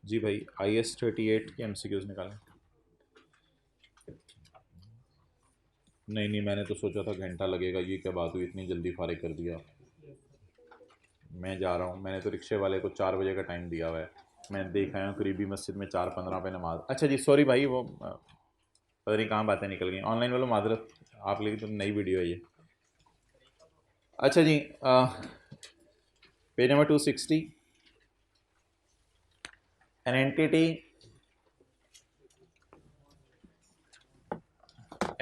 जी भाई, IS-38 के MCQs निकालें। नहीं नहीं, मैंने तो सोचा था घंटा लगेगा, ये क्या बात हुई, इतनी जल्दी फारिग कर दिया। मैं जा रहा हूँ, मैंने तो रिक्शे वाले को 4 बजे का टाइम दिया हुआ है। मैं देख आया हूँ करीबी मस्जिद में 4:15 पे नमाज। अच्छा जी, सॉरी भाई, वो पता नहीं कहाँ बातें निकल गई ऑनलाइन वालों, माजरत। आप लेकिन तो नई वीडियो है ये। अच्छा जी, page number 260। An entity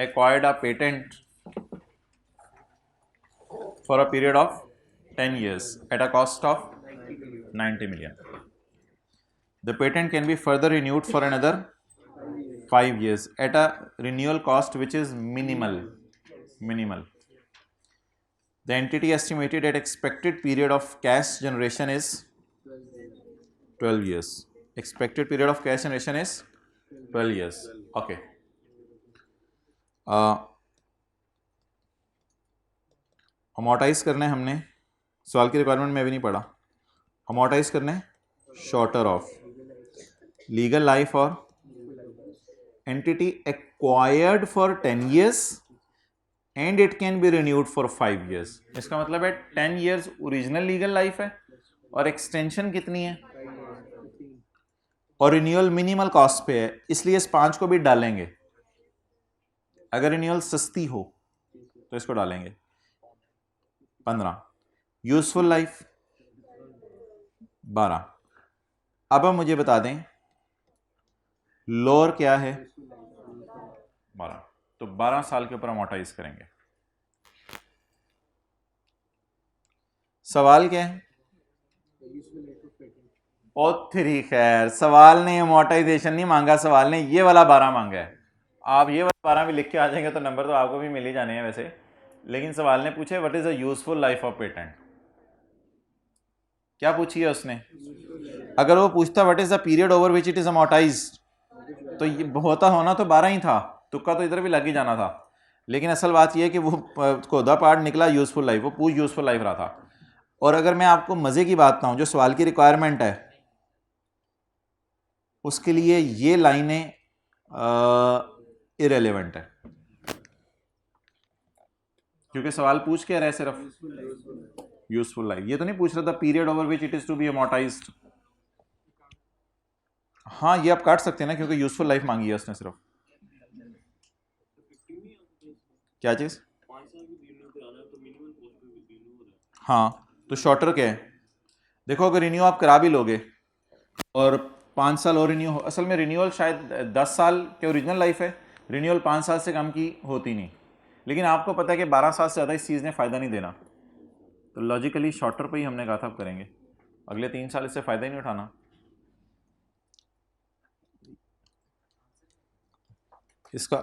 acquired a patent for a period of 10 years at a cost of 90 million. The patent can be further renewed for another 5 years at a renewal cost which is minimal. Minimal. The entity estimated at expected period of cash generation is 12 years. Expected period of cash generation is 12 years. Okay. Amortise करने हमने, सवाल की requirement में भी नहीं पढ़ा। Amortise करने shorter of legal life और entity acquired for 10 years and it can be renewed for 5 years। इसका मतलब है 10 years ओरिजिनल लीगल लाइफ है और एक्सटेंशन कितनी है, और रिन्यूअल मिनिमल कॉस्ट पे है, इसलिए इस 5 को भी डालेंगे। अगर रिन्यूअल सस्ती हो तो इसको डालेंगे 15। Useful life 12। अब हम मुझे बता दें लोअर क्या है, 12। तो 12 साल के ऊपर अमोटाइज करेंगे। सवाल क्या है? ओ थ्री खैर, सवाल ने अमोटाइजेशन नहीं मांगा, सवाल ने ये वाला 12 मांगा है। आप ये वाला 12 भी लिख के आ जाएंगे तो नंबर तो आपको भी मिल ही जाने हैं वैसे, लेकिन सवाल ने पूछे what is the useful life of patent. क्या पूछी है उसने? अगर वो पूछता what is the period over which it is amortised, तो ये होता होना तो 12 ही था, तुक्का तो इधर भी लग ही जाना था। लेकिन असल बात यह है कि वो कोदा पार्ट निकला यूजफुल लाइफ, वो पूछ यूजफुल लाइफ रहा था। और अगर मैं आपको मजे की बात बताऊं, जो सवाल की रिक्वायरमेंट है उसके लिए ये लाइनें इरेलीवेंट है, क्योंकि सवाल पूछ के रहे सिर्फ यूजफुल लाइफ, ये तो नहीं पूछ रहा था period over which it is to be amortised. हाँ, ये आप काट सकते हैं ना, क्योंकि यूजफुल लाइफ मांगी है उसने सिर्फ। क्या चीज? हाँ, तो शॉर्टर क्या है? देखो, अगर रिन्यू आप करा भी लोगे और 5 साल और रिन्यू, असल में रिन्यूअल शायद 10 साल के ओरिजिनल लाइफ है, रिन्यूअल 5 साल से कम की होती नहीं, लेकिन आपको पता है कि 12 साल से ज़्यादा इस चीज़ ने फ़ायदा नहीं देना, तो लॉजिकली शॉर्टर पे ही हमने कहा था अब करेंगे, अगले 3 साल इससे फ़ायदा ही नहीं उठाना। इसका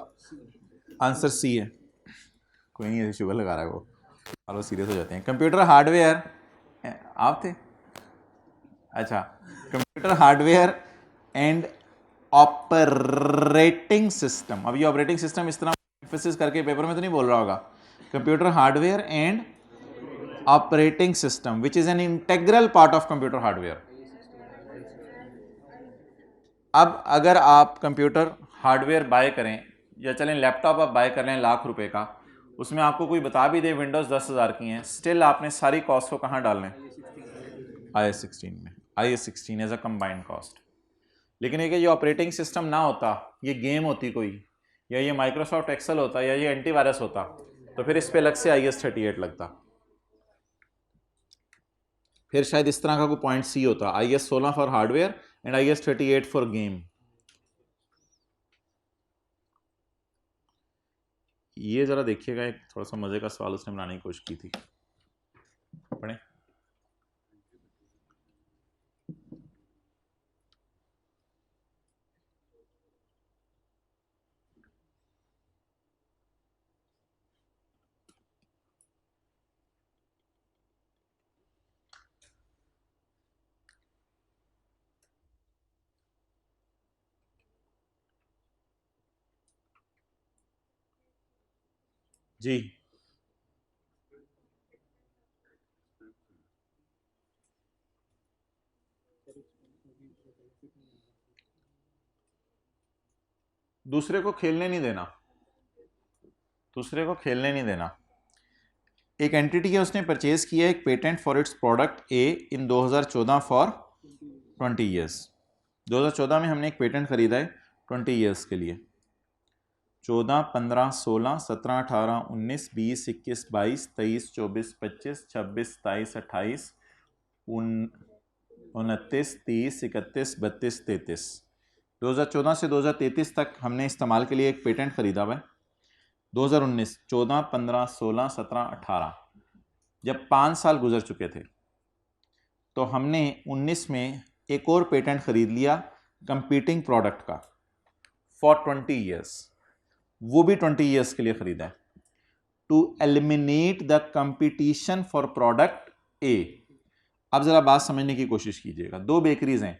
आंसर सी है। कोई नहीं, शुगर लगा रहा है वो, और वो सीरियस हो जाते हैं। कंप्यूटर हार्डवेयर, आप थे? अच्छा, computer hardware and operating system. अब ये ऑपरेटिंग सिस्टम इस तरह एम्फेसिस करके पेपर में तो नहीं बोल रहा होगा। Computer hardware and operating system which is an integral part of computer hardware. अब अगर आप कंप्यूटर हार्डवेयर बाय करें, या चलें लैपटॉप आप बाय कर लें ₹1,00,000 का, उसमें आपको कोई बता भी दे विंडोज़ 10,000 की हैं, स्टिल आपने सारी कॉस्ट को कहाँ डालना है? IS-16 में। IS-16 as a combined cost. लेकिन एक ये ऑपरेटिंग सिस्टम ना होता, ये गेम होती कोई, या ये माइक्रोसॉफ्ट एक्सेल होता, या ये एंटीवायरस होता, तो फिर इस पे अलग से IS-38 लगता। फिर शायद इस तरह का कोई पॉइंट सी होता, IS-16 for hardware and IS-38 for game. ये जरा देखिएगा, एक थोड़ा सा मजे का सवाल उसने बनाने की कोशिश की थी, पढ़ें। जी, दूसरे को खेलने नहीं देना, दूसरे को खेलने नहीं देना। एक एंटिटी है, उसने परचेज किया एक patent for its product A in 2014 for 20 years. 2014 में हमने एक पेटेंट खरीदा है 20 ईयर्स के लिए। 14, 15, 16, 17, 18, 19, 20, 21, 22, 23, 24, 25, 26, 27, 28, 29, 30, 31, 32, 33। 2014 से 2033 तक हमने इस्तेमाल के लिए एक पेटेंट खरीदा हुआ है। 2019, 14, 15, 16, 17, 18, जब 5 साल गुजर चुके थे तो हमने 19 में एक और पेटेंट खरीद लिया कंपीटिंग प्रोडक्ट का फॉर 20 ईयर्स। वो भी 20 ईयर्स के लिए खरीदा है to eliminate the competition for product A. अब जरा बात समझने की कोशिश कीजिएगा। 2 बेकरीज हैं,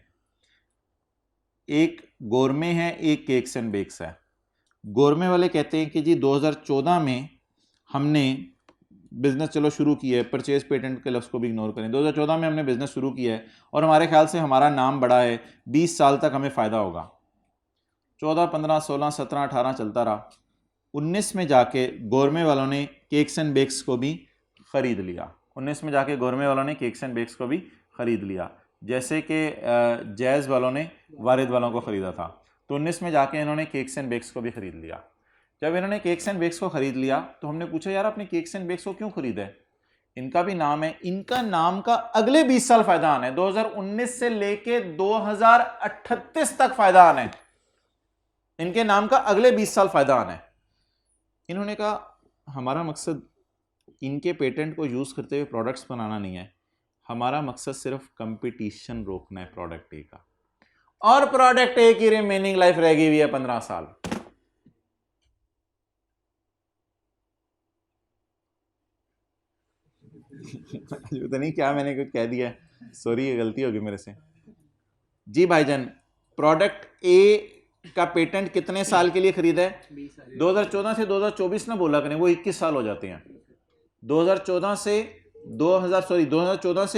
एक गोरमे है, एक केक्स एंड बेक्स है। गोरमे वाले कहते हैं कि जी 2014 में हमने बिजनेस चलो शुरू किया है, परचेज पेटेंट के लफ्ज़ को भी इग्नोर करें, 2014 में हमने बिजनेस शुरू किया है और हमारे ख्याल से हमारा नाम बड़ा है, 20 साल तक हमें फ़ायदा होगा। 14, 15, 16, 17, 18 चलता रहा। 19 में जाके गोरमे वालों ने केक्स एंड बेक्स को भी ख़रीद लिया। 19 में जाके गोरमे वालों ने केक्स एंड बेक्स को भी ख़रीद लिया, जैसे कि जैज़ वालों ने वारिद वालों को ख़रीदा था। तो 19 में जाके इन्होंने केक्स एंड बेक्स को भी ख़रीद लिया। जब इन्होंने केक्स एंड बेक्स को ख़रीद लिया तो हमने पूछा यार आपने केक्स एंड बेक्स को क्यों ख़रीदा है? इनका भी नाम है, इनका नाम का अगले 20 साल फ़ायदा आना है, 2019 से लेके 2038 तक फ़ायदा आना है। इनके नाम का अगले 20 साल फ़ायदा आना है। इन्होंने कहा हमारा मकसद इनके पेटेंट को यूज़ करते हुए प्रोडक्ट्स बनाना नहीं है, हमारा मकसद सिर्फ कंपटीशन रोकना है प्रोडक्ट ए का, और प्रोडक्ट ए की रिमेनिंग लाइफ रह गई हुई है 15 साल। पता नहीं क्या मैंने कुछ कह दिया, सॉरी, ये गलती होगी मेरे से। जी भाईजान, प्रोडक्ट ए का पेटेंट कितने साल के लिए खरीदा है? 2014 से 2024 ना बोला करें, वो 21 साल हो जाते हैं। 2014 से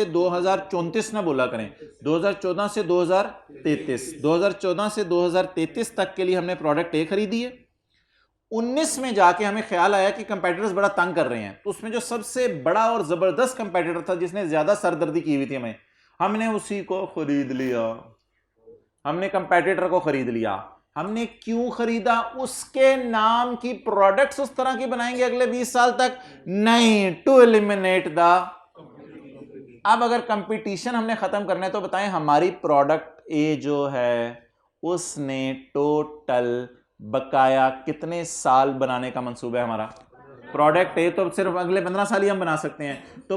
2034 ना बोला करें, 2014 से 2033, 2014 से 2033 तक के लिए हमने प्रोडक्ट ए खरीदी है। 19 में जाके हमें ख्याल आया कि कंपेटिटर्स बड़ा तंग कर रहे हैं, तो उसमें जो सबसे बड़ा और जबरदस्त कंपेटिटर था जिसने ज्यादा सरदर्दी की हुई थी हमें, हमने उसी को खरीद लिया। हमने कंपेटिटर को खरीद लिया। हमने क्यों खरीदा? उसके नाम की प्रोडक्ट्स उस तरह की बनाएंगे अगले 20 साल तक? नहीं, टू एलिमिनेट द। अब अगर कंपटीशन हमने खत्म करना है तो बताएं हमारी प्रोडक्ट ए जो है उसने टोटल बकाया कितने साल बनाने का मंसूबा है हमारा? प्रोडक्ट ए तो सिर्फ अगले 15 साल ही हम बना सकते हैं। तो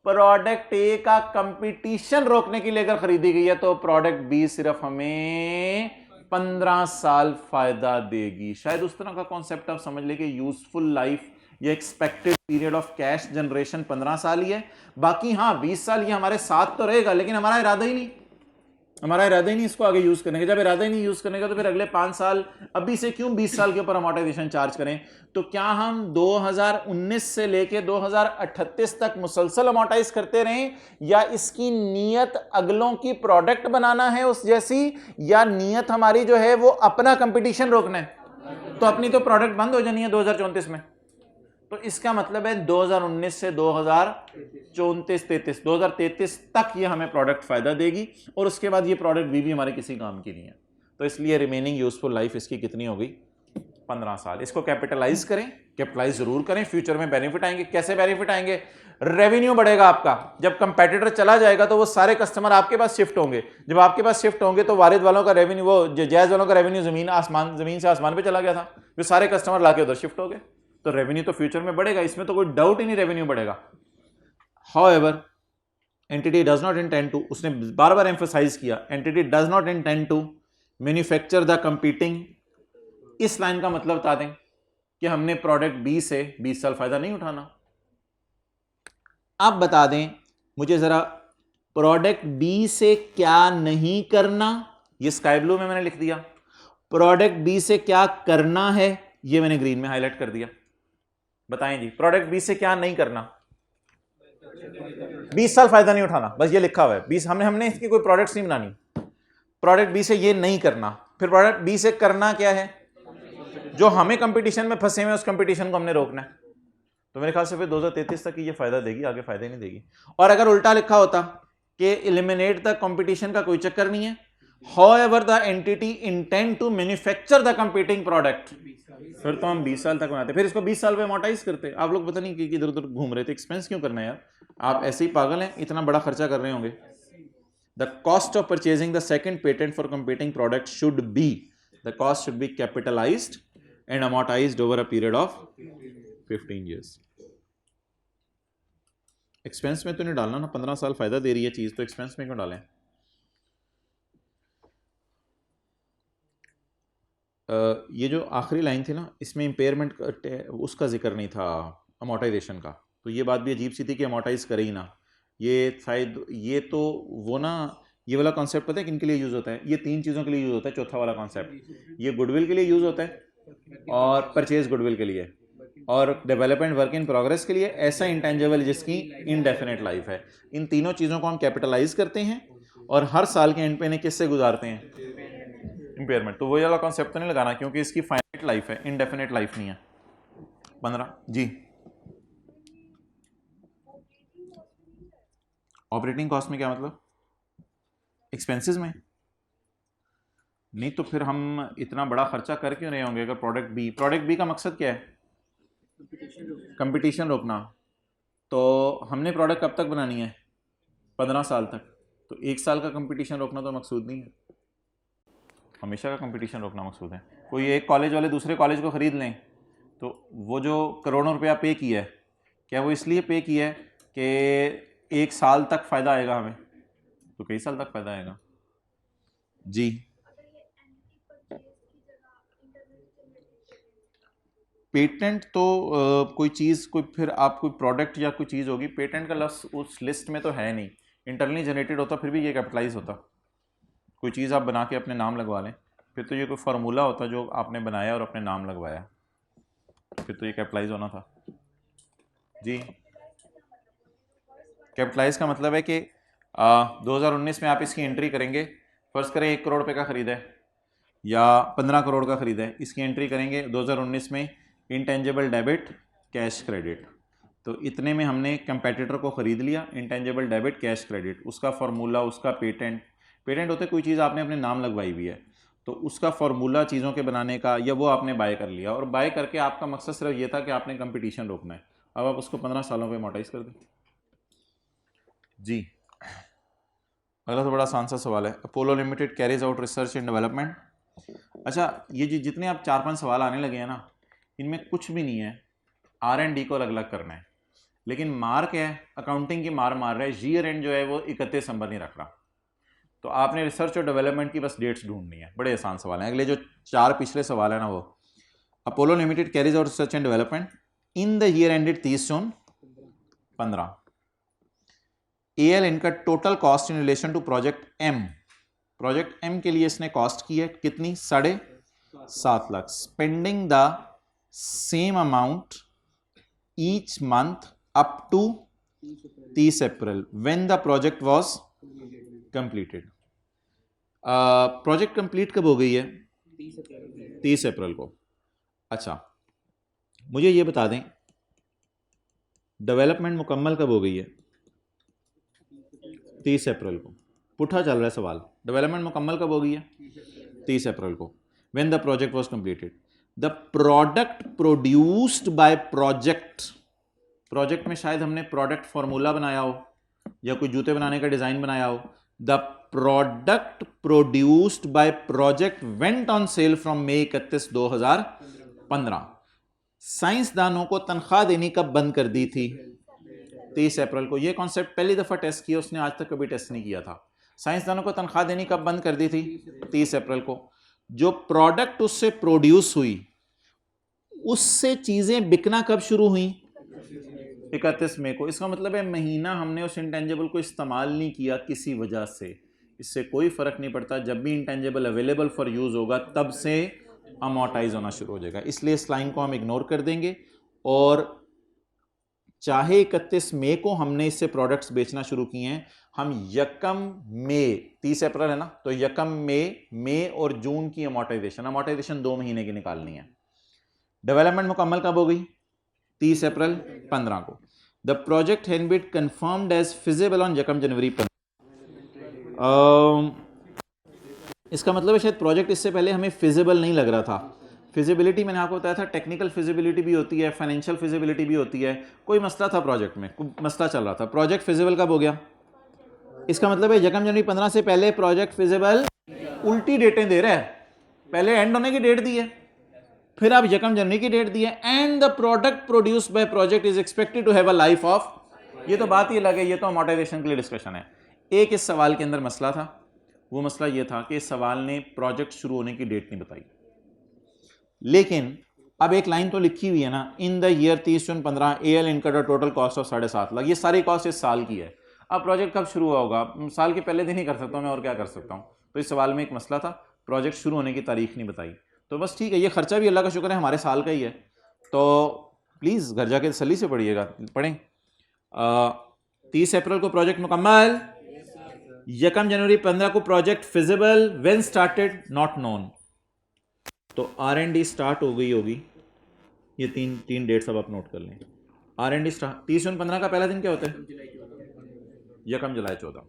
प्रोडक्ट ए का कंपटीशन रोकने के लिए अगर खरीदी गई है तो प्रोडक्ट बी सिर्फ हमें 15 साल फायदा देगी। शायद उस तरह का कॉन्सेप्ट आप समझ लें कि यूजफुल लाइफ या expected period of cash generation 15 साल ही है। बाकी हाँ 20 साल ये हमारे साथ तो रहेगा, लेकिन हमारा इरादा ही नहीं इसको आगे यूज करने का। जब इरादा ही नहीं यूज करने का तो फिर अगले 5 साल अभी से क्यों 20 साल के ऊपर अमोर्टाइजेशन चार्ज करें? तो क्या हम 2019 से लेके 2038 तक मुसलसल अमोर्टाइज करते रहें, या इसकी नीयत अगलों की प्रोडक्ट बनाना है उस जैसी, या नीयत हमारी जो है वो अपना कंपटीशन रोकना है? तो अपनी तो प्रोडक्ट बंद हो जानी है 2034 में। तो इसका मतलब है 2019 से 2033 तक ये हमें प्रोडक्ट फायदा देगी, और उसके बाद ये प्रोडक्ट भी हमारे किसी काम की नहीं है। तो इसलिए रिमेनिंग यूजफुल लाइफ इसकी कितनी हो गई? 15 साल। इसको कैपिटलाइज करें, कैपिटलाइज जरूर करें, फ्यूचर में बेनिफिट आएंगे। कैसे बेनिफिट आएंगे? रेवेन्यू बढ़ेगा आपका। जब कंपेटिटर चला जाएगा तो वो सारे कस्टमर आपके पास शिफ्ट होंगे। जब आपके पास शिफ्ट होंगे तो वारिद वालों का रेवेन्यू, वो जैज वालों का रेवेन्यू जमीन से आसमान पे चला गया था, वे सारे कस्टमर लाके उधर शिफ्ट हो गए। तो रेवेन्यू तो फ्यूचर में बढ़ेगा, इसमें तो कोई डाउट ही नहीं, रेवेन्यू बढ़ेगा। However entity does not intend to, उसने बार बार एम्फसाइज किया, entity does not intend to manufacture the competing. इस लाइन का मतलब बता दें कि हमने प्रोडक्ट बी से 20 साल फायदा नहीं उठाना। अब बता दें मुझे जरा प्रोडक्ट बी से क्या नहीं करना। ये स्काई ब्लू में मैंने लिख दिया। प्रोडक्ट बी से क्या करना है ये मैंने ग्रीन में हाईलाइट कर दिया। बताएं जी, प्रोडक्ट बी से क्या नहीं करना? 20 साल फायदा नहीं उठाना, बस ये लिखा हुआ है 20, हमने इसकी कोई प्रोडक्ट्स नहीं बनानी, प्रोडक्ट बी से ये नहीं करना, फिर प्रोडक्ट बी से करना क्या है, जो हमें कंपटीशन में फंसे हुए उस कंपटीशन को हमने रोकना है। तो मेरे ख्याल से फिर 2033 तक ये फायदा देगी, आगे फायदा नहीं देगी। और अगर उल्टा लिखा होता कि एलिमिनेट द कंपटीशन का कोई चक्कर नहीं है, however the entity intend to manufacture the competing product, फिर तो हम 20 साल तक बनाते, फिर इसको 20 साल पे अमोर्टाइज करते। आप लोग पता नहीं कि इधर उधर घूम रहे थे, एक्सपेंस क्यों करना है यार, आप ऐसे ही पागल हैं, इतना बड़ा खर्चा कर रहे होंगे। The cost of purchasing the second patent for competing product should be, the cost should be capitalized and amortized over a period of 15 years। Expense में तो नहीं डालना ना, 15 साल फायदा दे रही है चीज, तो एक्सपेंस में क्यों डालें। ये जो आखिरी लाइन थी ना, इसमें इम्पेयरमेंट उसका जिक्र नहीं था, अमोर्टाइजेशन का, तो ये बात भी अजीब सी थी कि अमोर्टाइज करे ही ना। ये शायद ये तो वो ना, ये वाला कॉन्सेप्ट पता है किन के लिए यूज़ होता है, ये 3 चीज़ों के लिए यूज़ होता है। चौथा वाला कॉन्सेप्ट, ये गुडविल के लिए यूज़ होता है और परचेज गुडविल के लिए और डेवलपमेंट वर्क इन प्रोग्रेस के लिए, ऐसा इंटेंजिबल जिसकी इनडेफिनेट लाइफ है। इन तीनों चीज़ों को हम कैपिटलाइज करते हैं और हर साल के एंड पे इन्हें किससे गुजारते हैं, इम्पेयरमेंट। तो वही वाला कॉन्सेप्ट तो नहीं लगाना, क्योंकि इसकी फाइनाइट लाइफ है, इनडेफिनेट लाइफ नहीं है। 15 जी, ऑपरेटिंग कॉस्ट में क्या मतलब, एक्सपेंसेस में नहीं, तो फिर हम इतना बड़ा खर्चा कर क्यों रहे होंगे अगर प्रोडक्ट बी का मकसद क्या है, कंपटीशन रोकना। तो हमने प्रोडक्ट कब तक बनानी है, 15 साल तक, तो 1 साल का कंपटीशन रोकना तो मकसूद नहीं है, हमेशा का कंपटीशन रोकना मकसूद है। कोई एक कॉलेज वाले दूसरे कॉलेज को ख़रीद लें, तो वो जो करोड़ों रुपया पे किया है, क्या वो इसलिए पे किया है कि 1 साल तक फ़ायदा आएगा हमें, तो कई साल तक फ़ायदा आएगा। जी, पेटेंट तो कोई चीज़, कोई फिर आप कोई प्रोडक्ट या कोई चीज़ होगी, पेटेंट का लफ्ज़ उस लिस्ट में तो है नहीं, इंटरनली जनरेटेड होता फिर भी ये कैपिटलाइज होता। कोई चीज़ आप बना के अपने नाम लगवा लें, फिर तो ये कोई फार्मूला होता जो आपने बनाया और अपने नाम लगवाया, फिर तो ये कैपिटलाइज होना था। जी, कैपिटलाइज का मतलब है कि 2019 में आप इसकी एंट्री करेंगे, फर्ज करें 1 करोड़ रुपये का ख़रीदा है या 15 करोड़ का ख़रीदा है, इसकी एंट्री करेंगे 2019 में, इंटेंजिबल डेबिट कैश क्रेडिट, तो इतने में हमने कंपेटिटर को ख़रीद लिया, इंटेंजिबल डेबिट कैश क्रेडिट, उसका फार्मूला, उसका पेटेंट होते कोई चीज़ आपने अपने नाम लगवाई हुई है, तो उसका फार्मूला चीज़ों के बनाने का, या वो आपने बाय कर लिया, और बाय करके आपका मकसद सिर्फ ये था कि आपने कंपटीशन रोकना है, अब आप उसको 15 सालों पे अमोर्टाइज कर दें। जी, अगला तो बड़ा आसान सा सवाल है, Apollo limited carries out research and development. अच्छा, ये जी जितने आप 4-5 सवाल आने लगे हैं ना, इनमें कुछ भी नहीं है R&D को अलग अलग करना है, लेकिन मार क्या है, अकाउंटिंग की मार रहा है, ईयर एंड जो है वो 31 दिसंबर नहीं रख रहा, तो आपने रिसर्च और डेवलपमेंट की बस डेट्स ढूंढनी है। बड़े आसान सवाल हैं। अगले जो 4 पिछले सवाल है ना, वो Apollo limited carries out research and development in the year ended 30 June 15। AL इनका total cost in relation to project M के लिए इसने कॉस्ट की है कितनी, 7.5 lakh, spending the same amount each month up to 30 April when the project was completed. Project complete कब हो गई है, 30 अप्रैल को। अच्छा, मुझे ये बता दें डेवलपमेंट मुकम्मल कब हो गई है, 30 अप्रैल को। पुठा चल रहा है सवाल, डेवलपमेंट मुकम्मल कब हो गई है, 30 अप्रैल को, when the project was completed. The product produced by project में शायद हमने प्रोडक्ट फॉर्मूला बनाया हो या कोई जूते बनाने का डिजाइन बनाया हो। The product produced by project went on sale from May 31, 2015। साइंसदानों को तनख्वाह देनी कब बंद कर दी थी, 30 अप्रैल को। यह कॉन्सेप्ट पहली दफा टेस्ट किया, उसने आज तक कभी टेस्ट नहीं किया था। साइंसदानों को तनख्वाह देनी कब बंद कर दी थी, 30 अप्रैल को। जो प्रोडक्ट उससे प्रोड्यूस हुई, उससे चीजें बिकना कब शुरू हुई, 31 मई को। इसका मतलब है महीना हमने उस इंटेंजिबल को इस्तेमाल नहीं किया किसी वजह से, इससे कोई फर्क नहीं पड़ता। जब भी इंटेंजिबल अवेलेबल फॉर यूज होगा तब से अमोर्टाइज होना शुरू हो जाएगा। इसलिए इस लाइन को हम इग्नोर कर देंगे और चाहे 31 मई को हमने इससे प्रोडक्ट्स बेचना शुरू किए हैं, हम यकम मई, 30 अप्रैल है ना, तो यकम मई और जून की अमोर्टाइजेशन 2 महीने की निकालनी है। डेवलपमेंट मुकम्मल कब हो गई? 30 अप्रैल 15 को। The project has been confirmed as feasible on यकम जनवरी 15। इसका मतलब है शायद प्रोजेक्ट इससे पहले हमें फिजिबल नहीं लग रहा था। फिजिबिलिटी मैंने आपको बताया था, टेक्निकल फिजिबिलिटी भी होती है, फाइनेंशियल फिजिबिलिटी भी होती है। कोई मसला था प्रोजेक्ट में, कोई मसला चल रहा था, प्रोजेक्ट फिजिबल कब हो गया? इसका मतलब है यकम जनवरी 15 से पहले प्रोजेक्ट फिजिबल। उल्टी डेटें दे रहा है, पहले एंड होने की डेट दी है, फिर आप यकम जनवरी की डेट दी है। And the product produced by project is expected to have a life of, ये तो बात ही अलग है, ये तो अमोर्टाइजेशन के लिए डिस्कशन है। एक इस सवाल के अंदर मसला था, वो मसला ये था कि इस सवाल ने प्रोजेक्ट शुरू होने की डेट नहीं बताई। लेकिन अब एक लाइन तो लिखी हुई है ना, इन the year 30 June 15 AL incurred total cost of 7.5 lakh. ये सारी कॉस्ट इस साल की है। अब प्रोजेक्ट कब शुरू होगा? साल के पहले दिन ही कर सकता हूँ मैं, और क्या कर सकता हूँ? तो इस सवाल में एक मसला था, प्रोजेक्ट शुरू होने की तारीख नहीं बताई। तो बस ठीक है, ये खर्चा भी अल्लाह का शुक्र है हमारे साल का ही है। तो प्लीज़ घर जाके तसल्ली से पढ़िएगा, पढ़ें। 30 अप्रैल को प्रोजेक्ट मुकम्मल, यकम जनवरी 15 को project feasible, when started not known. तो R&D स्टार्ट हो गई होगी, ये तीन डेट्स अब आप नोट कर लें। R&D स्टार्ट 30 जून 15 का पहला दिन क्या होता है? यकम जुलाई 14।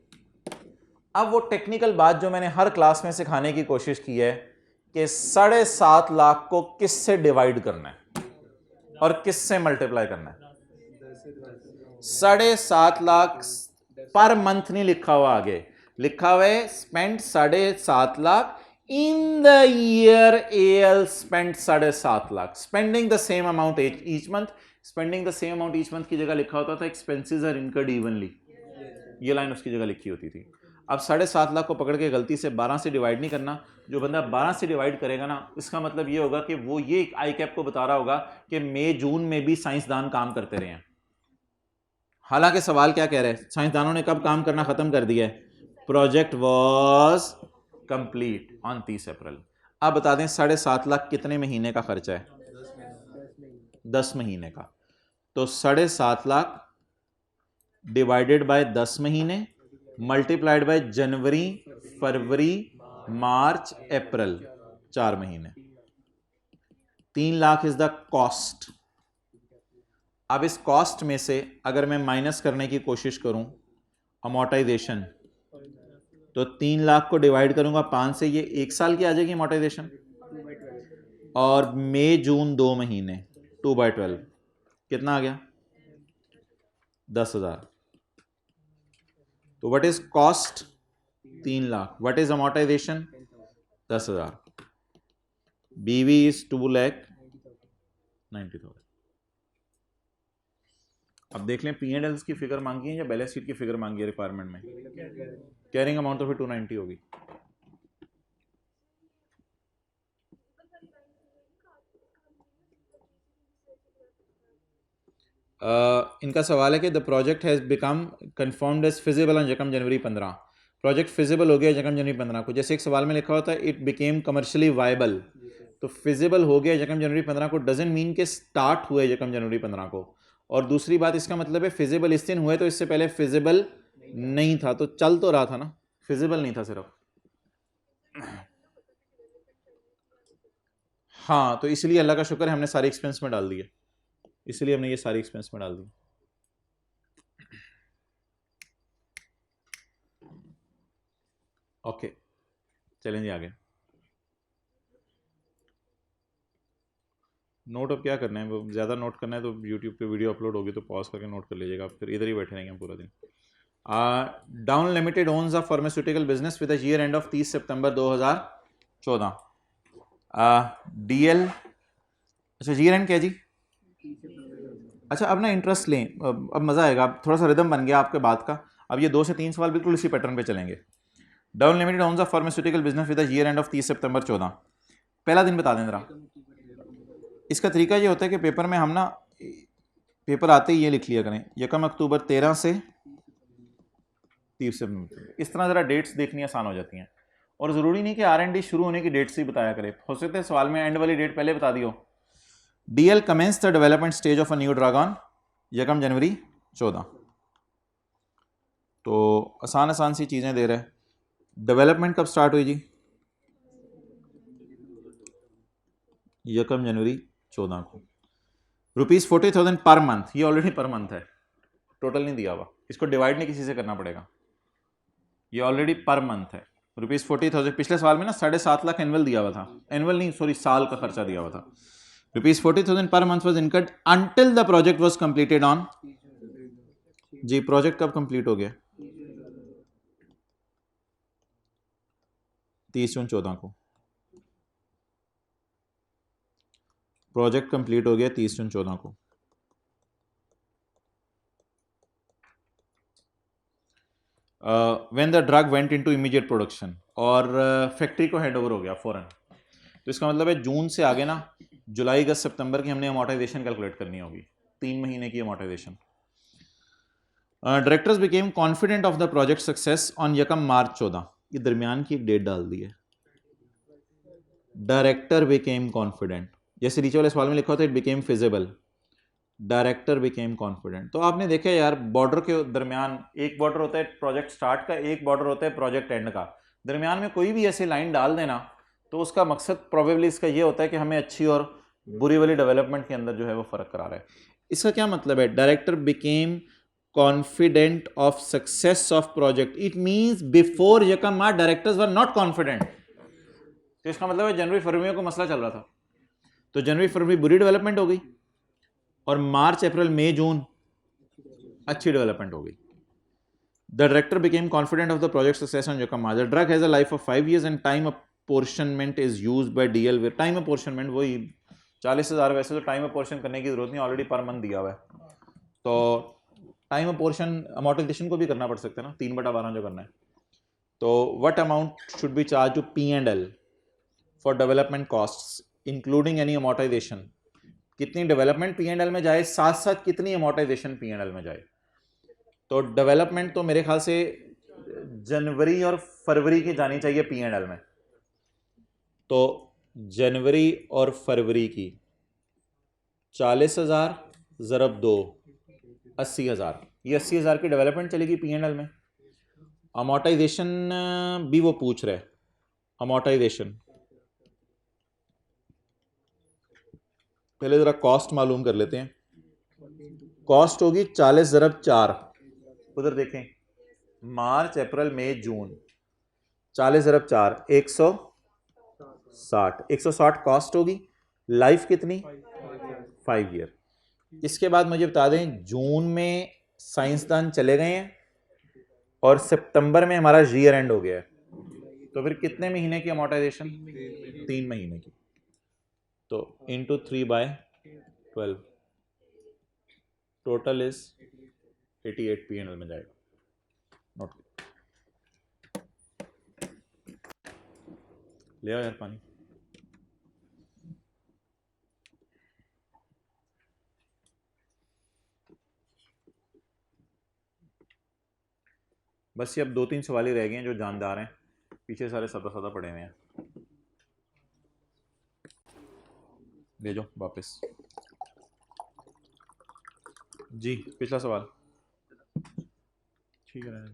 अब वो टेक्निकल बात जो मैंने हर क्लास में सिखाने की कोशिश की है कि 7.5 लाख को किससे डिवाइड करना है और किससे मल्टीप्लाई करना है। 7.5 लाख पर मंथ नहीं लिखा हुआ, आगे लिखा हुआ है spend 7.5 lakh in the year AL spend 7.5 lakh, spending the same amount each month. Spending the same amount each month की जगह लिखा होता था एक्सपेंसेस आर इनकर्ड इवनली, ये लाइन उसकी जगह लिखी होती थी। अब 7.5 लाख को पकड़ के गलती से 12 से डिवाइड नहीं करना। जो बंदा 12 से डिवाइड करेगा ना, इसका मतलब ये होगा कि वो ये आई कैप को बता रहा होगा कि मई जून में भी साइंसदान काम करते रहे हैं। हालांकि सवाल क्या कह रहे हैं, साइंसदानों ने कब काम करना खत्म कर दिया है? प्रोजेक्ट वॉज कंप्लीट ऑन 30 अप्रैल। अब बता दें 7.5 लाख कितने महीने का खर्चा है? 10 महीने का। तो 7.5 लाख डिवाइडेड बाय 10 महीने मल्टीप्लाइड बाय जनवरी, फरवरी, मार्च, अप्रैल, 4 महीने। 3 लाख इज द कॉस्ट। अब इस कॉस्ट में से अगर मैं माइनस करने की कोशिश करूं अमोर्टाइजेशन, तो 3 लाख को डिवाइड करूंगा 5 से, ये 1 साल की आ जाएगी अमोर्टाइजेशन। और मई जून 2 महीने, 2/12 कितना आ गया? 10,000। तो what is cost? 3 lakh. What is amortisation? 10,000। BV is 2,90,000। अब देख लें P&Ls की फिगर मांगी है या बैलेंस शीट की फिगर मांगी है रिक्वायरमेंट में? कैरिंग अमाउंट तो फिर 290 होगी। इनका सवाल है कि the project has become confirmed as feasible on यकम जनवरी 15। प्रोजेक्ट फिजिबल हो गया यकम जनवरी 15 को। जैसे एक सवाल में लिखा होता है इट बिकेम कमर्शियली वायबल, तो फिजिबल हो गया यकम जनवरी 15 को डजंट मीन के स्टार्ट हुए यकम जनवरी 15 को। और दूसरी बात, इसका मतलब है फिजिबल इस दिन हुए तो इससे पहले फिजिबल नहीं था, तो चल तो रहा था ना, फिजिबल नहीं था सिर्फ। हाँ, तो इसलिए अल्लाह का शुक्र है हमने सारे एक्सपेंस में डाल दिए, इसलिए हमने ये सारी एक्सपेंस में डाल दी। ओके, चलें जी आगे। नोट अब क्या करना है, वो ज़्यादा नोट करना है तो यूट्यूब पे वीडियो अपलोड होगी तो पॉज करके नोट कर लीजिएगा, फिर इधर ही बैठे रहेंगे हम पूरा दिन। Down limited owns a pharmaceutical business with year end of 30 September 2014। DL, अच्छा ईयर एंड क्या जी? अच्छा, अब ना इंटरेस्ट लें, अब मज़ा आएगा, अब थोड़ा सा रिदम बन गया आपके बात का। अब ये 2 से 3 सवाल बिल्कुल इसी पैटर्न पे चलेंगे। Down limited owns a pharmaceutical business with year end of 30 सितंबर 14। पहला दिन बता दें जरा। इसका तरीका ये होता है कि पेपर में हम ना, पेपर आते ही ये लिख लिया करें यकम अक्टूबर 13 से 30 सितंबर, इस तरह ज़रा डेट्स देखनी आसान हो जाती हैं। और ज़रूरी नहीं कि R&D शुरू होने की डेट से ही बताया करे, हो सकता है सवाल में एंड वाली डेट पहले बता दी हो। DL commence the development stage of a new drug on यकम जनवरी 14। तो आसान आसान सी चीज़ें दे रहे हैं। डेवलपमेंट कब स्टार्ट हुई जी? यकम जनवरी 14 को। ₹40,000 पर मंथ, ये ऑलरेडी पर मंथ है, टोटल नहीं दिया हुआ, इसको डिवाइड नहीं किसी से करना पड़ेगा, ये ऑलरेडी पर मंथ है। ₹40,000 पिछले साल में ना 7.5 लाख एनुअल दिया हुआ था, एनुअल नहीं सॉरी साल का खर्चा दिया हुआ था। ₹40,000 पर month was incurred until the project was completed on जी। प्रोजेक्ट कब कंप्लीट हो गया? 30 जून 14 को प्रोजेक्ट कंप्लीट हो गया, 30 जून 14 को। When the drug went into immediate production, और फैक्ट्री को हैंड ओवर हो गया फौरन। तो इसका मतलब है जून से आगे ना, जुलाई अगस्त सितंबर की हमने अमोर्टाइजेशन कैलकुलेट करनी होगी, 3 महीने की amortisation. Directors became confident of the project success on यकम मार्च 14, ये दरमियान की एक डेट डाल दी है। डायरेक्टर बिकेम कॉन्फिडेंट, जैसे नीचे वाले सवाल में लिखा होता है it became feasible, director became confident. तो आपने देखा यार, बॉर्डर के दरमियान एक बॉर्डर होता है प्रोजेक्ट स्टार्ट का, एक बॉर्डर होता है प्रोजेक्ट एंड का, दरमियान में कोई भी ऐसी लाइन डाल देना तो उसका मकसद प्रोबेबली इसका ये होता है कि हमें अच्छी और बुरी वाली डेवलपमेंट के अंदर जो है वो फर्क करा रहा है। इसका क्या मतलब है? Director became confident of success of project, it means before यकम मार्च डायरेक्टर्स वर नॉट कॉन्फिडेंट। तो इसका मतलब है जनवरी फरवरी को मसला चल रहा था, तो जनवरी फरवरी बुरी डेवलपमेंट हो गई और मार्च अप्रैल मई जून अच्छी डेवलपमेंट हो गई। The director became confident of the project success on यकम March. The drug has a life of 5 years and time apportionment is used by DL with. Time apportionment वही 40,000, वैसे तो टाइम अपोर्शन करने की जरूरत नहीं, ऑलरेडी पर मंथ दिया हुआ है। तो टाइम अपोर्शन अमोर्टाइजेशन को भी करना पड़ सकता है ना, 3/12 जो करना है। तो what amount should be charge to P&L for development costs including any amortisation? कितनी डेवलपमेंट P&L में जाए, साथ साथ कितनी अमोर्टाइजेशन P&L में जाए? तो डेवलपमेंट तो मेरे ख्याल से जनवरी और फरवरी की जानी चाहिए P&L में। तो जनवरी और फरवरी की 40,000 ज़रब 2 80,000, ये 80,000 की डेवलपमेंट चलेगी P&L में। अमोर्टाइजेशन भी वो पूछ रहे, अमोर्टाइजेशन पहले ज़रा कॉस्ट मालूम कर लेते हैं। कॉस्ट होगी 40 ज़रब 4, उधर देखें मार्च अप्रैल मई जून, 40 ज़रब 4 160, 160 कॉस्ट होगी। लाइफ कितनी? 5 year। इसके बाद मुझे बता दें, जून में साइंसदान चले गए हैं और सितंबर में हमारा ईयर एंड हो गया है, तो फिर कितने महीने की अमोर्टाइजेशन? 3 महीने की। तो इंटू 3/12 टोटल इज 88 P&L में जाएगा। नोट ले आओ यार पानी। बस ये अब 2-3 सवाल ही रह गए हैं जो जानदार हैं, पीछे सारे सादा सादा पड़े हुए हैं। ले जाओ वापस जी। पिछला सवाल ठीक है।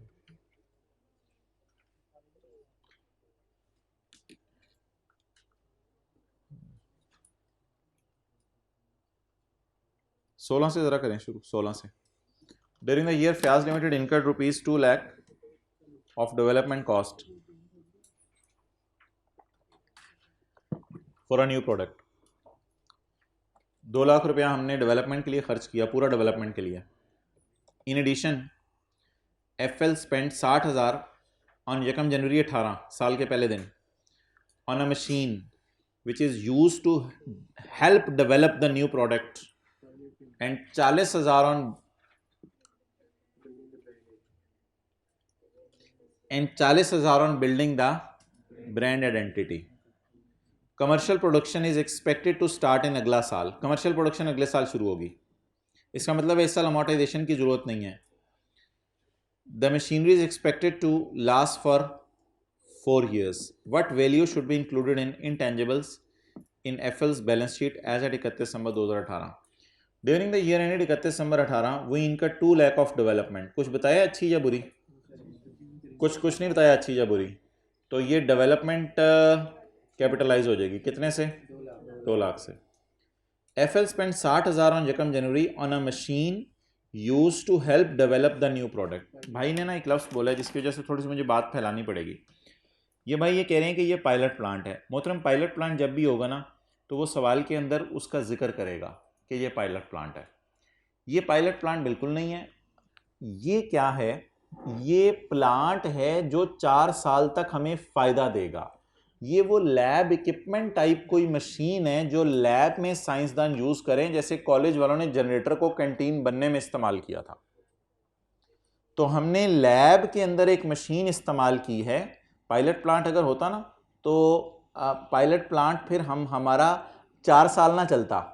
16 से ज़रा करें शुरू, 16 से। During the year Fayaz limited incurred ₹2 lakh of development cost for a new product. 2 lakh रुपया हमने डेवलपमेंट के लिए खर्च किया, पूरा डेवलपमेंट के लिए। In addition FL spend 60,000 on यकम जनवरी 18 साल के पहले दिन on a machine which is use to help develop the new product and 40,000 on building the brand identity. Commercial production is expected to start in अगला साल। Commercial production अगले साल शुरू होगी, इसका मतलब है इस साल अमोर्टाइजेशन की जरूरत नहीं है। The machinery is expected to last for 4 years। What value should be included in intangibles in FL's balance sheet as at 31 December 2018। During the year ended 31 December 18 वो इनका 2 लाख ऑफ डेवलपमेंट, कुछ बताया अच्छी या बुरी? कुछ नहीं बताया अच्छी या बुरी। तो ये डेवलपमेंट कैपिटलाइज हो जाएगी कितने से? 2 लाख से। एफएल स्पेंड 60,000 ऑन यकम January on a machine use to help develop the new product. भाई ने ना एक लफ्ज़ बोला है जिसकी वजह से थोड़ी सी मुझे बात फैलानी पड़ेगी। ये भाई ये कह रहे हैं कि ये पायलट प्लांट है। मोहतरम पायलट प्लांट जब भी होगा ना तो वो सवाल के अंदर उसका जिक्र करेगा कि ये पायलट प्लांट है। ये पायलट प्लांट बिल्कुल नहीं है। ये क्या है? ये प्लांट है जो 4 साल तक हमें फ़ायदा देगा। ये वो लैब इक्विपमेंट टाइप कोई मशीन है जो लैब में साइंसदान यूज़ करें, जैसे कॉलेज वालों ने जनरेटर को कैंटीन बनने में इस्तेमाल किया था। तो हमने लैब के अंदर एक मशीन इस्तेमाल की है। पायलट प्लांट अगर होता ना तो पायलट प्लांट फिर हमारा 4 साल ना चलता।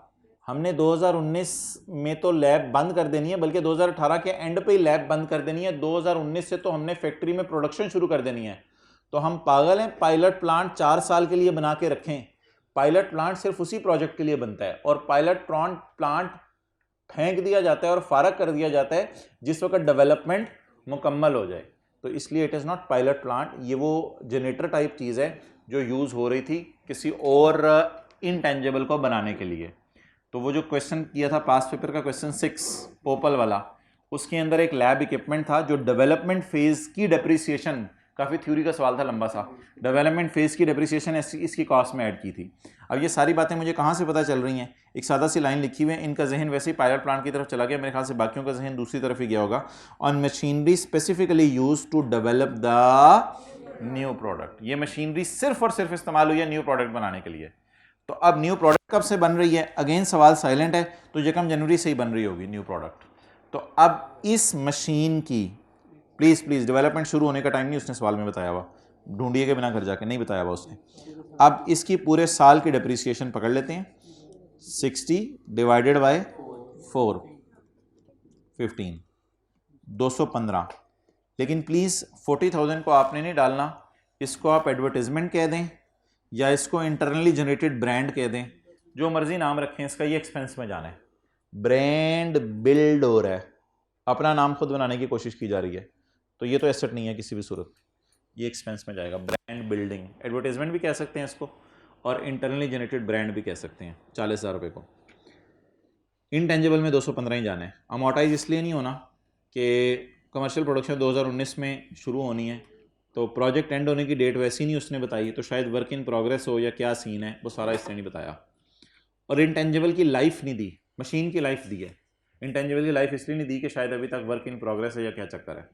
हमने 2019 में तो लैब बंद कर देनी है, बल्कि 2018 के एंड पे ही लैब बंद कर देनी है। 2019 से तो हमने फैक्ट्री में प्रोडक्शन शुरू कर देनी है। तो हम पागल हैं पायलट प्लांट 4 साल के लिए बना के रखें? पायलट प्लांट सिर्फ उसी प्रोजेक्ट के लिए बनता है और पायलट प्लांट फेंक दिया जाता है और फारग कर दिया जाता है जिस वक्त डेवलपमेंट मुकम्मल हो जाए। तो इसलिए it is not pilot plant. ये वो जनरेटर टाइप चीज़ है जो यूज़ हो रही थी किसी और इनटेंजिबल को बनाने के लिए। तो वो जो क्वेश्चन किया था पास पेपर का क्वेश्चन 6 पोपल वाला, उसके अंदर एक लैब इक्विपमेंट था जो डेवलपमेंट फेज़ की डेप्रिसिएशन, काफ़ी थ्योरी का सवाल था लंबा सा, डेवलपमेंट फेज़ की डेप्रिसिएशन इसकी कॉस्ट में ऐड की थी। अब ये सारी बातें मुझे कहाँ से पता चल रही हैं? एक सादा सी लाइन लिखी हुई है, इनका जहन वैसे ही पायलट प्लांट की तरफ चला गया, मेरे ख्याल से बाकियों का जहन दूसरी तरफ ही गया होगा। On machinery specifically use to develop the new product. ये मशीनरी सिर्फ और सिर्फ इस्तेमाल हुई है न्यू प्रोडक्ट बनाने के लिए। तो अब न्यू प्रोडक्ट कब से बन रही है? अगेन सवाल साइलेंट है, तो यकम जनवरी से ही बन रही होगी न्यू प्रोडक्ट। तो अब इस मशीन की प्लीज़ डेवलपमेंट शुरू होने का टाइम नहीं उसने सवाल में बताया हुआ, ढूंढिए के बिना घर जाके, नहीं बताया हुआ उसने। अब इसकी पूरे साल की डेप्रिसिएशन पकड़ लेते हैं, 60 डिवाइडेड बाय 4 15 215। लेकिन प्लीज़ 40,000 को आपने नहीं डालना, इसको आप एडवर्टीजमेंट कह दें या इसको इंटरनली जनरेटेड ब्रांड कह दें, जो मर्जी नाम रखें इसका, ये एक्सपेंस में जाना है। ब्रांड बिल्ड हो रहा है, अपना नाम खुद बनाने की कोशिश की जा रही है, तो ये तो एसेट नहीं है किसी भी सूरत, ये एक्सपेंस में जाएगा। ब्रांड बिल्डिंग, एडवर्टीजमेंट भी कह सकते हैं इसको और इंटरनली जनरेटेड ब्रांड भी कह सकते हैं। 40,000 रुपये को इनटेंजिबल में 215 ही जाना है। अमोटाइज इसलिए नहीं होना कि कमर्शियल प्रोडक्शन 2019 में शुरू होनी है, तो प्रोजेक्ट एंड होने की डेट वैसी नहीं उसने बताई, तो शायद वर्क इन प्रोग्रेस हो या क्या सीन है वो सारा इसने नहीं बताया। और इंटेंजिबल की लाइफ नहीं दी, मशीन की लाइफ दी है। इंटेंजिबल की लाइफ इसलिए नहीं दी कि शायद अभी तक वर्क इन प्रोग्रेस है या क्या चक्कर है।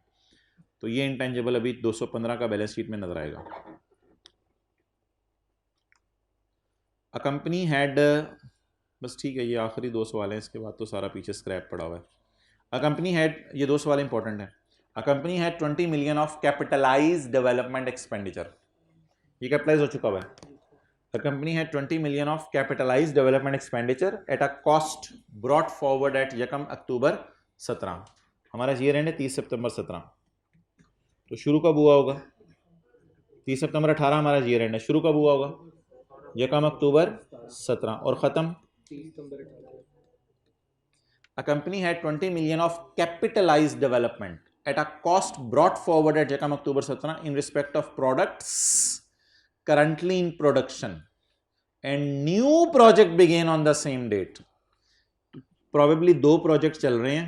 तो ये इंटेंजिबल अभी 215 का बैलेंस शीट में नजर आएगा। अ कंपनी हैड, बस ठीक है, ये आखिरी 2 सवाल हैं, इसके बाद तो सारा पीछे स्क्रैप पड़ा हुआ है। अ कंपनी हैड, ये 2 सवाल इंपॉर्टेंट है। A company had 20 million of capitalise development expenditure, ये कैपिटलाइज हो चुका हुआ है। The company had 20 million of capitalized development expenditure at a cost brought forward at यकम अक्टूबर 17। हमारा ईयर एंड है 30 सितंबर 17, तो शुरू कब हुआ होगा? 30 सितंबर 18 हमारा ईयर एंड है, शुरू कब हुआ होगा? यकम अक्टूबर 17 और ख़त्म 30 सितंबर 18। A company had 20 million of capitalized development at a cost brought forward at यकम अक्टूबर 17 in respect of products currently in production and new project began on the same date। probably 2 project चल रहे हैं।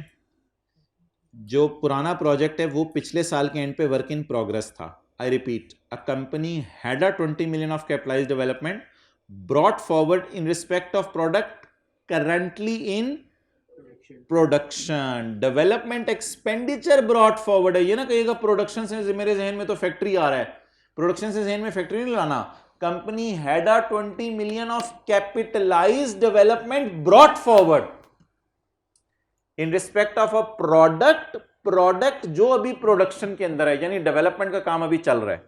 जो पुराना प्रोजेक्ट है वो पिछले साल के एंड पे वर्क इन प्रोग्रेस था। I repeat, a company had a 20 million of capitalise development brought forward in respect of product currently in production. Development expenditure brought forward है, ये ना कहिएगा प्रोडक्शन से मेरे जहन में तो फैक्ट्री आ रहा है, प्रोडक्शन से जहन में फैक्ट्री नहीं लाना। Company had a 20 million of capitalised development brought forward in respect of a product जो अभी प्रोडक्शन के अंदर है, यानी डेवलपमेंट का काम अभी चल रहा है।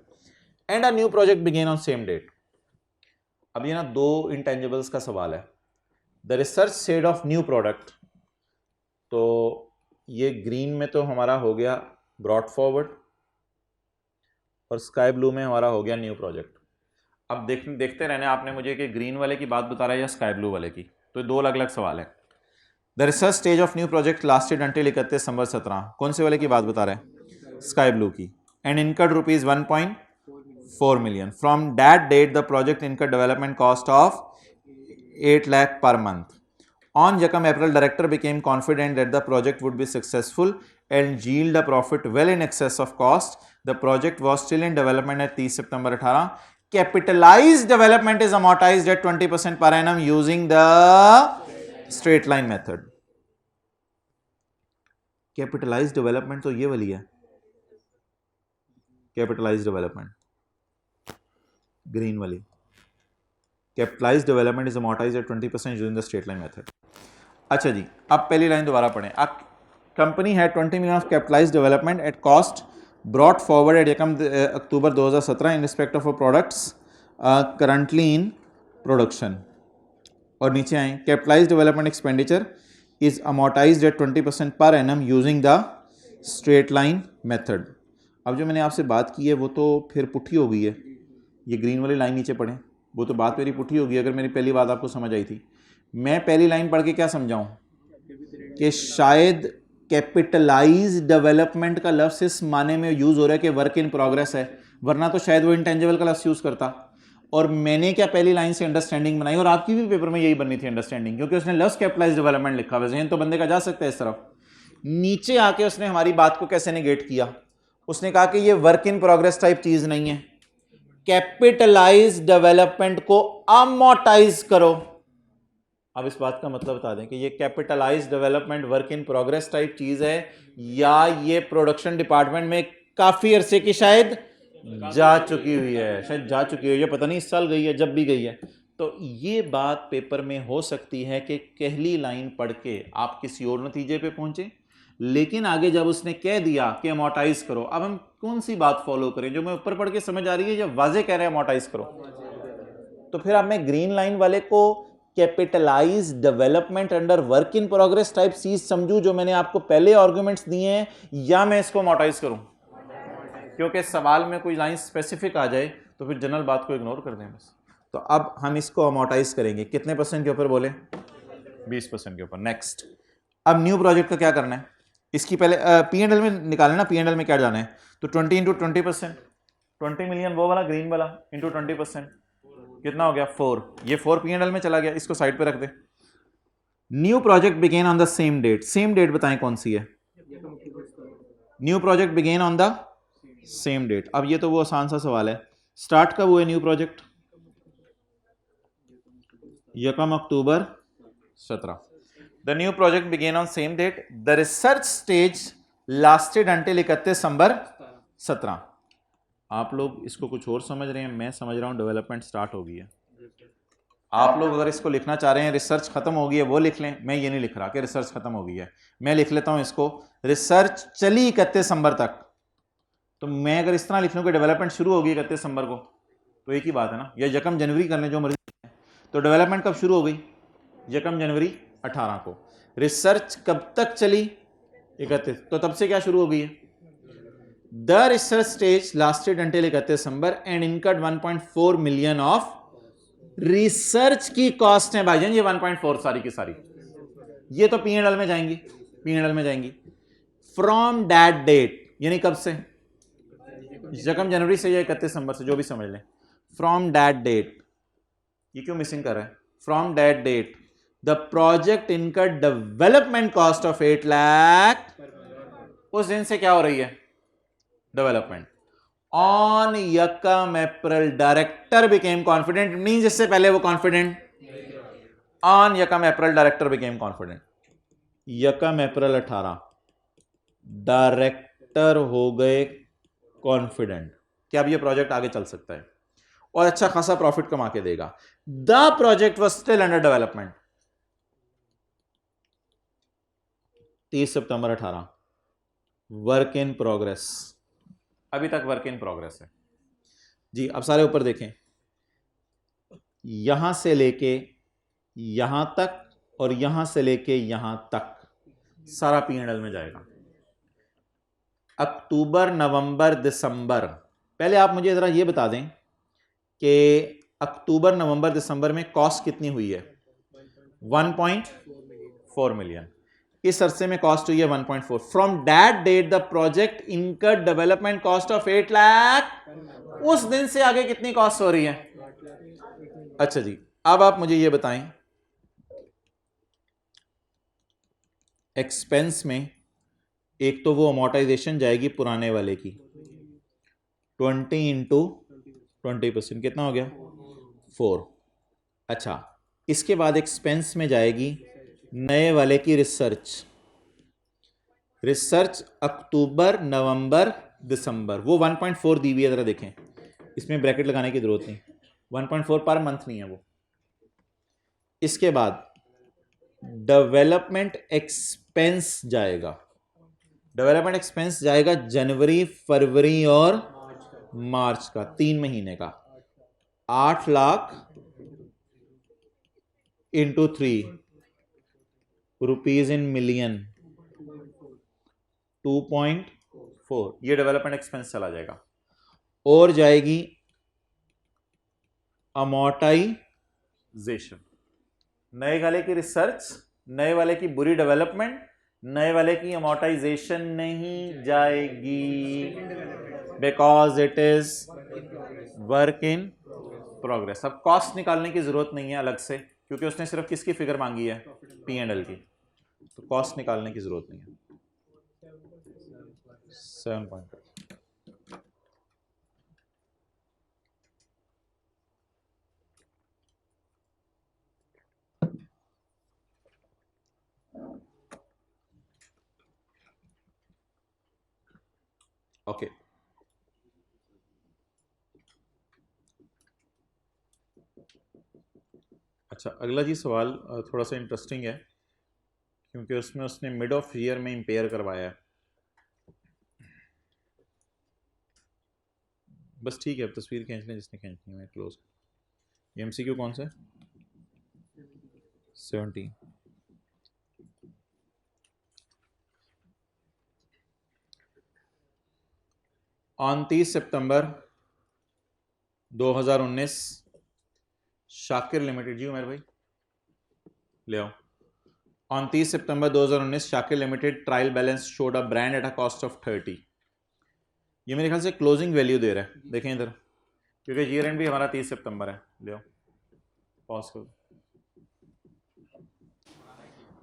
And a new project begin on same date. अब ये ना 2 इंटेंजिबल्स का सवाल है। The research said of new product, तो ये ग्रीन में तो हमारा हो गया ब्रॉट फॉरवर्ड और स्काई ब्लू में हमारा हो गया न्यू प्रोजेक्ट। अब देखते रहने आपने मुझे कि ग्रीन वाले की बात बता रहा है या स्काई ब्लू वाले की, तो 2 अलग अलग सवाल है। The research stage of new project lasted until 31 December 17। कौन से वाले की बात बता रहे हैं? स्काई ब्लू की। And incurred rupees 1.4 million। From that date the project incurred development cost of 8 lakh per month। On Yakam April, director became confident that the project would be successful and yield a profit well in excess of cost. The project was still in development at 30 September 18। Capitalized development is amortized at 20% per annum using the straight line method। Capitalized development तो ये वाली है, capitalized development green वाली। Capitalized development is amortized at 20% using the straight line method। अच्छा जी, अब पहली line दोबारा पढ़ें। कंपनी है 20 million of capitalised development at cost brought forward at एकम October 2017 in respect of products currently in production. और नीचे आए, capitalised development expenditure is amortised at 20% per annum using the straight line method. अब जो मैंने आपसे बात की है वो तो फिर पुट्ठी हो गई है। ये ग्रीन वाली लाइन नीचे पढ़ें, वो तो बात मेरी पुट्ठी हो गई अगर मेरी पहली बात आपको समझ आई थी। मैं पहली लाइन पढ़ के क्या समझाऊं कि शायद कैपिटलाइज डेवलपमेंट का लफ्ज़ इस माने में यूज़ हो रहा है कि वर्क इन प्रोग्रेस है, वरना तो शायद वो इंटेंजिबल का लफ्ज़ यूज़ करता। और मैंने क्या पहली लाइन से अंडरस्टैंडिंग बनाई, और आपकी भी पेपर में यही बननी थी अंडरस्टैंडिंग, क्योंकि उसने लफ्ज़ कैपिटलाइज डेवलपमेंट लिखा हुआ, ज़हन तो बंदे का जा सकता है इस तरफ। नीचे आके उसने हमारी बात को कैसे नेगेट किया, उसने कहा कि ये वर्क इन प्रोग्रेस टाइप चीज़ नहीं है, कैपिटलाइज डेवलपमेंट को अमोर्टाइज करो। अब इस बात का मतलब बता दें कि ये capitalise development work in progress type चीज है, या ये प्रोडक्शन डिपार्टमेंट में काफी अरसे की शायद जा चुकी हुई है, शायद जा चुकी हुई है, पता नहीं इस साल गई है, जब भी गई है। तो ये बात पेपर में हो सकती है कि पहली लाइन पढ़ के आप किसी और नतीजे पे पहुंचे, लेकिन आगे जब उसने कह दिया कि अमोर्टाइज करो, अब हम कौन सी बात फॉलो करें? जो मैं ऊपर पढ़ के समझ आ रही है, जब वाजे कह रहे हैं अमोर्टाइज करो, तो फिर अब मैं ग्रीन लाइन वाले को capitalise development under work in progress type चीज समझू जो मैंने आपको पहले आर्गुमेंट्स दिए हैं, या मैं इसको अमोर्टाइज करूं? क्योंकि सवाल में कोई लाइन स्पेसिफिक आ जाए तो फिर जनरल बात को इग्नोर कर दें बस। तो अब हम इसको अमोर्टाइज करेंगे कितने % के ऊपर बोले? 20% के ऊपर। नेक्स्ट, अब न्यू प्रोजेक्ट का क्या करना है? इसकी पहले P&L में निकालना ना, P&L में क्या जाना है? तो 20 इंटू 20%, 20 मिलियन वो वाला ग्रीन वाला इंटू 20%, कितना हो गया? 4। ये 4 P&L में चला गया, इसको साइड पे रख दे। New project begin on the same date. Same date बताएं कौन सी है? New project begin on the same date. अब ये तो वो आसान सा सवाल है, स्टार्ट कब हुए new project? 1 October 17। The new project begin on same date. The research stage lasted until 31 December 17। आप लोग इसको कुछ और समझ रहे हैं, मैं समझ रहा हूं डेवलपमेंट स्टार्ट हो गई है। आप लोग अगर इसको लिखना चाह रहे हैं रिसर्च खत्म हो गई है वो लिख लें, मैं ये नहीं लिख रहा कि रिसर्च खत्म हो गई है, मैं लिख लेता हूं इसको रिसर्च चली 31 दिसंबर तक। तो मैं अगर इस तरह लिख लूं कि डेवलपमेंट शुरू होगी 31 दिसंबर को, तो एक ही बात है ना, या 1 जनवरी कर लें, जो मर्जी। तो डेवलपमेंट कब शुरू हो गई? 1 जनवरी 18 को। रिसर्च कब तक चली? 31। तो तब से क्या शुरू हो गई है? The research stage lasted until 31 December and incurred 1.4 million of research की कॉस्ट है भाईजान, ये 1.4 सारी की सारी, ये तो P&L में जाएंगी, P&L में जाएंगी। फ्रॉम दैट डेट यानी कब से? 1 जनवरी से या 31 दिसंबर से, जो भी समझ लें। फ्रॉम दैट डेट, ये क्यों मिसिंग कर रहा है? From that date the project incurred development cost of 8 lakh. उस दिन से क्या हो रही है? Development. On 1 April director became confident, mean जिससे पहले वो confident. On 1 April director became confident. 1 अप्रैल 18 डायरेक्टर हो गए कॉन्फिडेंट कि अब ये प्रोजेक्ट आगे चल सकता है और अच्छा खासा प्रॉफिट कमा के देगा। The project was still under development. 30 September 18 work in progress, अभी तक वर्क इन प्रोग्रेस है जी। अब सारे ऊपर देखें, यहां से लेके यहां तक और यहां से लेके यहां तक सारा P&L में जाएगा। अक्टूबर, नवंबर, दिसंबर, पहले आप मुझे जरा ये बता दें कि अक्टूबर, नवंबर, दिसंबर में कॉस्ट कितनी हुई है? 4 मिलियन। इस अरसे में कॉस्ट हुई है 1.4। From that date the project incurred development cost of 8 lakh. उस दिन से आगे कितनी कॉस्ट हो रही है? अच्छा जी, अब आप मुझे ये बताएं, एक्सपेंस में एक तो वो अमोर्टाइजेशन जाएगी पुराने वाले की 20 इंटू 20%, कितना हो गया? 4। अच्छा, इसके बाद एक्सपेंस में जाएगी नए वाले की रिसर्च अक्टूबर नवंबर दिसंबर, वो 1.4 दी हुई है, जरा देखें, इसमें ब्रैकेट लगाने की जरूरत नहीं, 1.4 पर मंथ नहीं है वो। इसके बाद डेवलपमेंट एक्सपेंस जाएगा, जनवरी फरवरी और मार्च का, 3 महीने का, 8 lakh into 3 rupees in million, 2.4, ये डेवलपमेंट एक्सपेंस चला जाएगा। और जाएगी अमोर्टाइजेशन, नए वाले की रिसर्च, नए वाले की बुरी डेवलपमेंट, नए वाले की अमोर्टाइजेशन नहीं जाएगी, because it is work in progress. अब कॉस्ट निकालने की जरूरत नहीं है अलग से, क्योंकि उसने सिर्फ किसकी फिगर मांगी है? P&L की, तो कॉस्ट निकालने की जरूरत नहीं है। 7. ओके, अच्छा अगला जी सवाल थोड़ा सा इंटरेस्टिंग है, क्योंकि उसमें उसने मिड ऑफ ईयर में इंपेयर करवाया है। बस ठीक है, अब तस्वीर खींच लें जिसने खींचनी है, क्लोज। ये MCQ कौन सा है? 17। ऑन 30 सितंबर 2019 शाकिर लिमिटेड, जी उमर भाई ले आओ। On 30 September 2019 Shakir limited trial balance showed a brand at a cost of 30। ये मेरे ख्याल से क्लोजिंग वैल्यू दे रहा है, देखें इधर, क्योंकि ईयर एंड भी हमारा 30 सितंबर है। ले आओ, पॉज करो।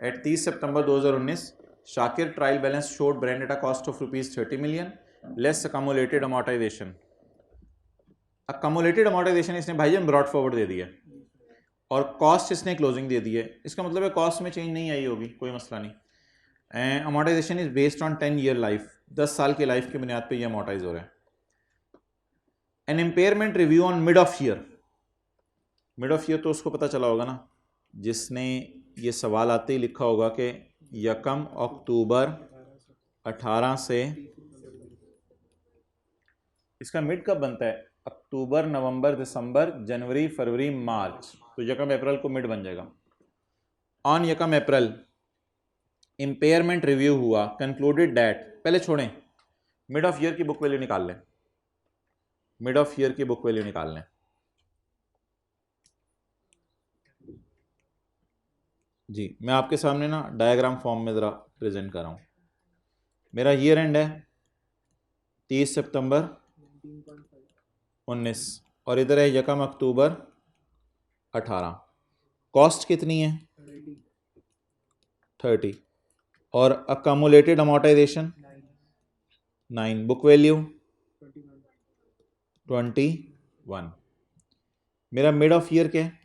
At 30 September 2019 Shakir trial balance showed brand at a cost of ₹30 million less accumulated amortisation. Accumulated amortisation इसने भाई जन ब्रॉड फॉरवर्ड दे दिया, और कॉस्ट इसने क्लोजिंग दे दी है। इसका मतलब है कॉस्ट में चेंज नहीं आई होगी, कोई मसला नहीं। Amortisation is based on 10 year life, 10 साल की लाइफ की बुनियाद पे ये अमोर्टाइज हो रहा है। An impairment review on mid of year, mid of year तो उसको पता चला होगा ना, जिसने ये सवाल आते ही लिखा होगा कि 1 अक्टूबर 18 से, इसका मिड कब बनता है? अक्टूबर नवंबर दिसंबर जनवरी फरवरी मार्च, तो 1 अप्रैल को मिड बन जाएगा। ऑन 1 अप्रैल इंपेयरमेंट रिव्यू हुआ, कंक्लूडेड दैट, पहले छोड़ें, मिड ऑफ ईयर की बुक वैल्यू निकाल लें, मिड ऑफ ईयर की बुक वैल्यू निकाल लें। जी मैं आपके सामने ना डायग्राम फॉर्म में ज़रा प्रेजेंट कर रहा हूँ। मेरा ईयर एंड है 30 सितंबर 19 और इधर है 1 अक्टूबर 18। कॉस्ट कितनी है? 30 और अकमुलेटेड अमोर्टाइजेशन 9, बुक वैल्यू 21। मेरा मिड ऑफ ईयर क्या है?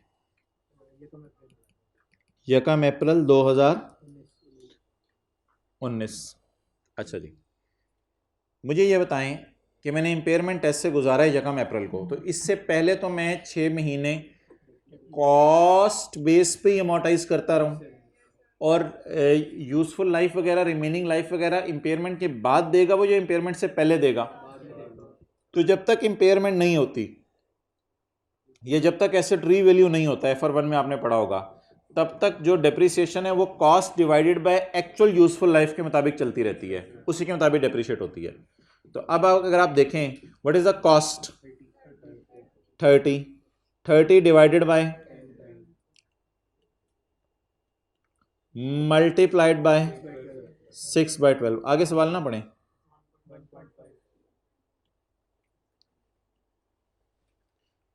1 अप्रैल 2019। अच्छा जी, मुझे ये बताएं कि मैंने इम्पेयरमेंट टेस्ट से गुजारा है 1 अप्रैल को, तो इससे पहले तो मैं 6 महीने कॉस्ट बेस पे ही अमोर्टाइज करता रहूं, और यूजफुल लाइफ वगैरह, रिमेनिंग लाइफ वगैरह इम्पेयरमेंट के बाद देगा वो, जो इम्पेयरमेंट से पहले देगा। तो जब तक इम्पेयरमेंट नहीं होती, ये जब तक एसेट री वैल्यू नहीं होता, FR1 में आपने पढ़ा होगा, तब तक जो डेप्रिसिएशन है वो cost divided by actual useful life के मुताबिक चलती रहती है, उसी के मुताबिक डेप्रिशिएट होती है। तो अब अगर आप देखें, what is the cost? 30 divided by multiplied by 6/12। आगे सवाल ना पढ़े।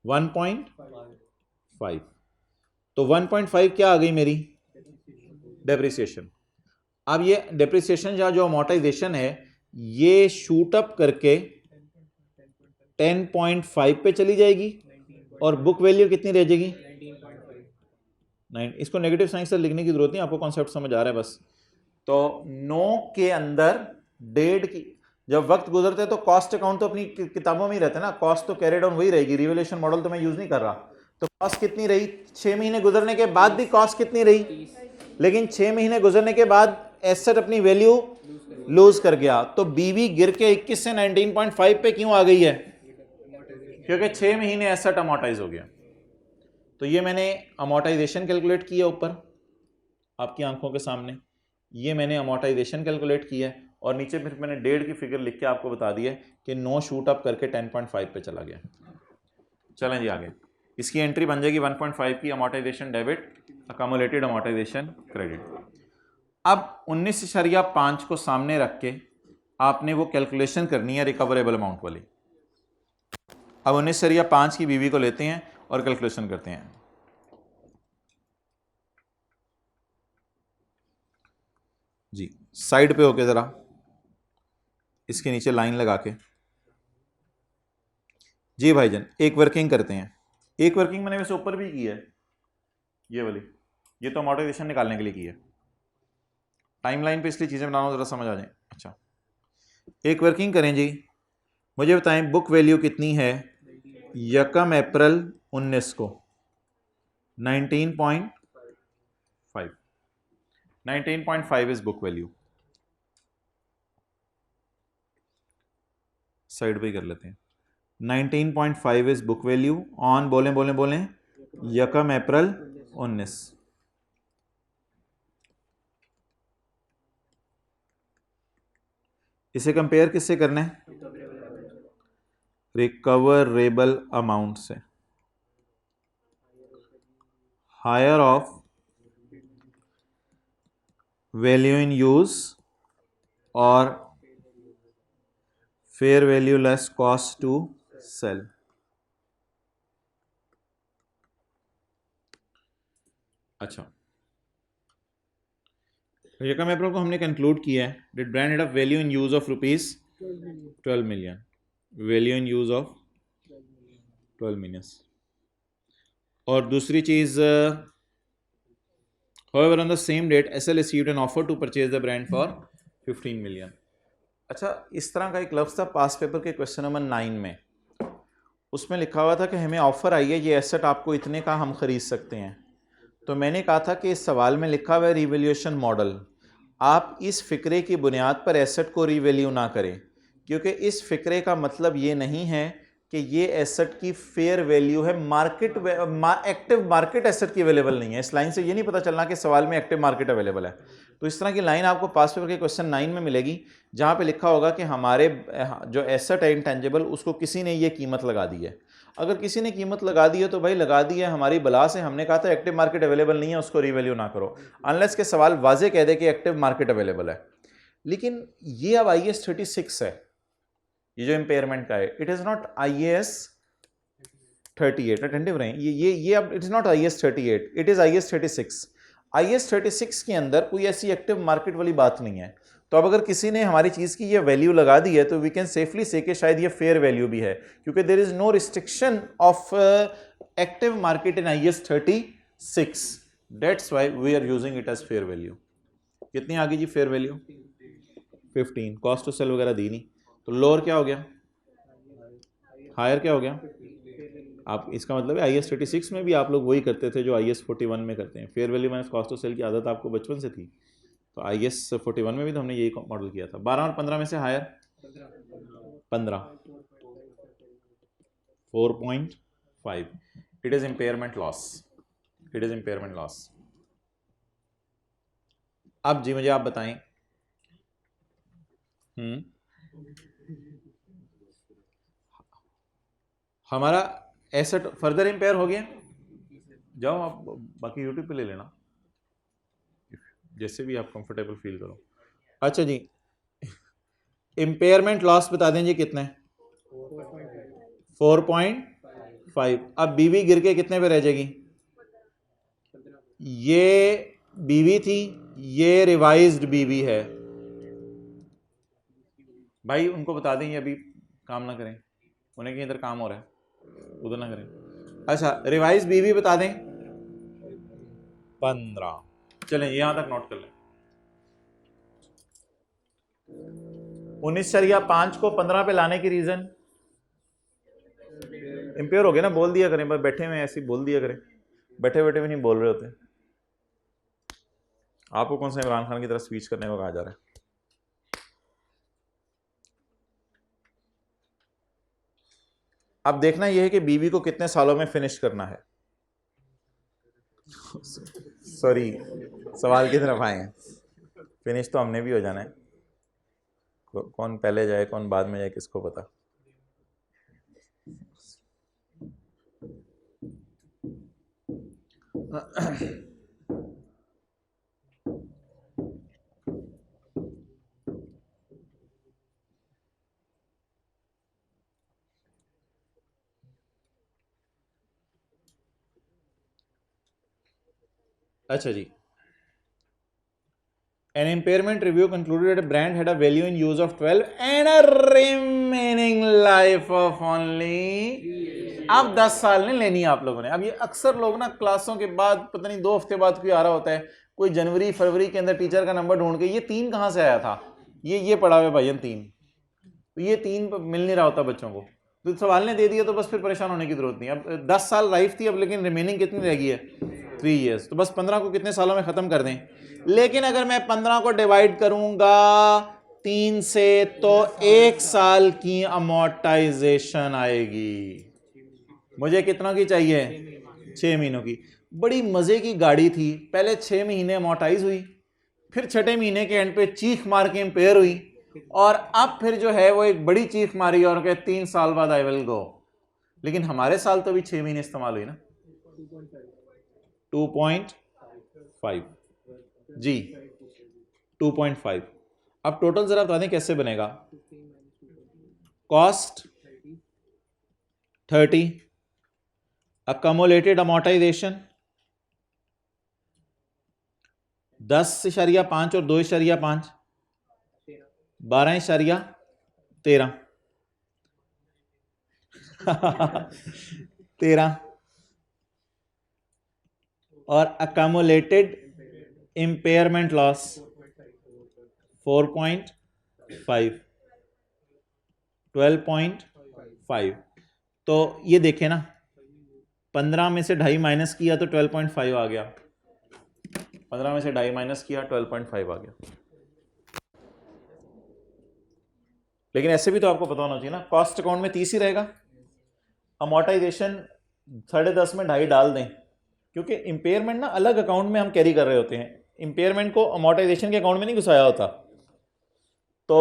1.5। तो 1.5 क्या आ गई मेरी? डेप्रिसिएशन। अब ये डेप्रिसिएशन या जो अमोर्टाइजेशन है ये शूट अप करके 10.5 पे चली जाएगी और बुक वैल्यू कितनी रह जाएगी? 9। इसको नेगेटिव साइन से लिखने की जरूरत नहीं, आपको कॉन्सेप्ट समझ आ रहा है बस। तो 9 के अंदर डेढ़ की जब वक्त गुजरते तो कॉस्ट अकाउंट तो अपनी किताबों में ही रहता है ना, कॉस्ट तो कैरी डाउन वही रहेगी, रिवैल्यूएशन मॉडल तो मैं यूज नहीं कर रहा। तो कॉस्ट कितनी रही? 6 महीने गुजरने के बाद भी कॉस्ट कितनी रही? लेकिन 6 महीने गुजरने के बाद एसेट अपनी वैल्यू लूज कर गया। तो बीवी गिर के 21 से 19.5 पे क्यों आ गई है? क्योंकि 6 महीने एसेट अमोर्टाइज हो गया। तो ये मैंने अमोर्टाइजेशन कैलकुलेट किया ऊपर आपकी आंखों के सामने, ये मैंने अमोर्टाइजेशन कैलकुलेट किया है और नीचे फिर मैंने डेढ़ की फिगर लिख के आपको बता दिया कि 9 शूट अप करके 10.5 पे चला गया। चलें जी आगे। इसकी एंट्री बन जाएगी 1.5 की amortisation debit, accumulated amortisation credit. अब 19.5 को सामने रख के आपने वो कैलकुलेशन करनी है रिकवरेबल अमाउंट वाली। अब 19.5 की बीवी को लेते हैं और कैलकुलेशन करते हैं। जी साइड पे होके जरा इसके नीचे लाइन लगा के जी भाईजान एक वर्किंग करते हैं। एक वर्किंग मैंने वैसे ऊपर भी की है ये वाली, ये तो अमोर्टाइजेशन निकालने के लिए की है। टाइमलाइन पे इसलिए चीज़ें बना रहा हूँ जरा समझ आ जाए। अच्छा एक वर्किंग करें जी, मुझे बताएं बुक वैल्यू कितनी है 1 अप्रैल 19 को? 19.5। 19.5 इज बुक वैल्यू। साइड पे कर लेते हैं। 19.5 इज बुक वैल्यू ऑन बोलें 1 अप्रैल 19। इसे कंपेयर किससे करना है? रिकवरेबल अमाउंट से। Higher of value in use और fair value less cost to sale. अच्छा यकम अप्रैल को हमने कंक्लूड किया है did brand had a value in use of rupees 12 million, value in use of 12 million. और दूसरी चीज however on the same date SL received an offer to purchase the brand for 15 million। अच्छा इस तरह का एक लफ्ज़ था पास पेपर के क्वेश्चन नंबर 9 में, उसमें लिखा हुआ था कि हमें ऑफर आई है ये एसेट आपको इतने का हम खरीद सकते हैं। तो मैंने कहा था कि इस सवाल में लिखा हुआ है रिवैल्यूएशन मॉडल, आप इस फिक्रे की बुनियाद पर एसेट को रिवैल्यू ना करें, क्योंकि इस फिक्रे का मतलब ये नहीं है कि ये एसेट की फेयर वैल्यू है, मार्केट एक्टिव मार्केट एसेट की अवेलेबल नहीं है। इस लाइन से ये नहीं पता चलना कि सवाल में एक्टिव मार्केट अवेलेबल है। तो इस तरह की लाइन आपको पास पेपर के क्वेश्चन 9 में मिलेगी जहाँ पे लिखा होगा कि हमारे जो एसेट है इंटेंजिबल उसको किसी ने ये कीमत लगा दी है। अगर किसी ने कीमत लगा दी है तो भाई लगा दी है, हमारी बला से हमने कहा था एक्टिव मार्केट अवेलेबल नहीं है उसको रिवैल्यू ना करो, अनलेस के सवाल वाजे कह दे कि एक्टिव मार्केट अवेलेबल है। लेकिन ये अब IAS 36 है, ये जो इंपेयरमेंट का है, it is not IAS 38। Attentive रहें, ये अब it is not IAS 38, it is IAS 36। IAS 36 के अंदर कोई ऐसी एक्टिव मार्केट वाली बात नहीं है। तो अब अगर किसी ने हमारी चीज की ये वैल्यू लगा दी है तो वी कैन सेफली से कि शायद ये फेयर वैल्यू भी है, क्योंकि there is no restriction of active market in IAS 36, that's why we are using it as fair value. कितनी आ गई जी fair value? 15। Cost to sale वगैरह दी नहीं, तो लोअर क्या हो गया? हायर क्या हो गया? आप इसका मतलब है IAS 36 में भी आप लोग वही करते थे जो IAS 41 में करते हैं, fair value minus cost of sale की आदत आपको बचपन से थी। तो IAS 41 में भी तो हमने यही मॉडल किया था। 12 और 15 में से higher 15, 4.5। It is impairment loss, it is impairment loss. अब जी मुझे आप बताएं, हमारा एसेट फर्दर इंपेयर हो गया, जाओ आप बाकी यूट्यूब पे ले लेना, जैसे भी आप कंफर्टेबल फील करो। अच्छा जी, इम्पेयरमेंट लॉस बता दें जी कितने? 4.5। अब बीवी गिर के कितने पे रह जाएगी? ये बीवी थी, ये रिवाइज्ड बीवी है। भाई उनको बता दें ये अभी काम ना करें, उन्हें कहीं इधर काम हो रहा है, उधर ना करें। अच्छा, रिवाइज बीवी बता दें 15। चलें यहां तक नोट कर लें। 19.5 को 15 पे लाने की रीजन इंपेयर हो गए ना, बोल दिया करें, बस बैठे हुए ऐसे बोल दिया करें, बैठे बैठे भी नहीं बोल रहे होते। आपको कौन सा इमरान खान की तरह स्पीच करने को कहा जा रहा है? अब देखना यह है कि बीवी को कितने सालों में फिनिश करना है। सॉरी, सवाल की तरफ आए हैं। फिनिश तो हमने भी हो जाना है, कौन पहले जाए कौन बाद में जाए किसको पता। अच्छा जी, an impairment review concluded that a brand had a value in use of 12 and a remaining life of only। अब 10 साल नहीं लेनी है आप लोगों ने। अब ये अक्सर लोग ना क्लासों के बाद पता नहीं 2 हफ्ते बाद कोई आ रहा होता है, कोई जनवरी फरवरी के अंदर टीचर का नंबर ढूंढ के ये 3 कहां से आया था, ये पढ़ा हुआ भाईजान 3, तो ये 3 मिल नहीं रहा होता बच्चों को, तो सवाल ने दे दिया तो बस फिर परेशान होने की जरूरत नहीं। अब 10 साल लाइफ थी, अब लेकिन रिमेनिंग कितनी रह गई है? 3 ईयर्स, तो बस 15 को कितने सालों में खत्म कर दें। लेकिन अगर मैं 15 को डिवाइड करूंगा 3 से तो 1 साल की अमोर्टाइजेशन आएगी। मुझे कितना की चाहिए? 6 महीनों की। बड़ी मजे की गाड़ी थी, पहले 6 महीने अमोर्टाइज हुई, फिर छठे महीने के एंड पे चीख मार के इंपेयर हुई, और अब फिर जो है वो एक बड़ी चीख मारी और कहे 3 साल बाद आई विल गो। लेकिन हमारे साल तो भी 6 महीने इस्तेमाल हुई ना। 2.5 जी, 2.5। अब टोटल जरा बता दें कैसे बनेगा? कॉस्ट 30, अकमुलेटेड अमोर्टाइजेशन 10.5 और 2.5 12.13 13, और अकमुलेटेड इम्पेयरमेंट लॉस 4.5 12.5। तो ये देखें ना, 15 में से 2.5 माइनस किया तो 12.5 आ गया, 15 में से 2.5 माइनस किया 12.5 आ गया। लेकिन ऐसे भी तो आपको पता होना चाहिए ना, कॉस्ट अकाउंट में 30 ही रहेगा, अमोर्टाइजेशन 10.5 में 2.5 डाल दें, क्योंकि इंपेयरमेंट ना अलग अकाउंट में हम कैरी कर रहे होते हैं, इंपेयरमेंट को अमोर्टाइजेशन के अकाउंट में नहीं घुसाया होता। तो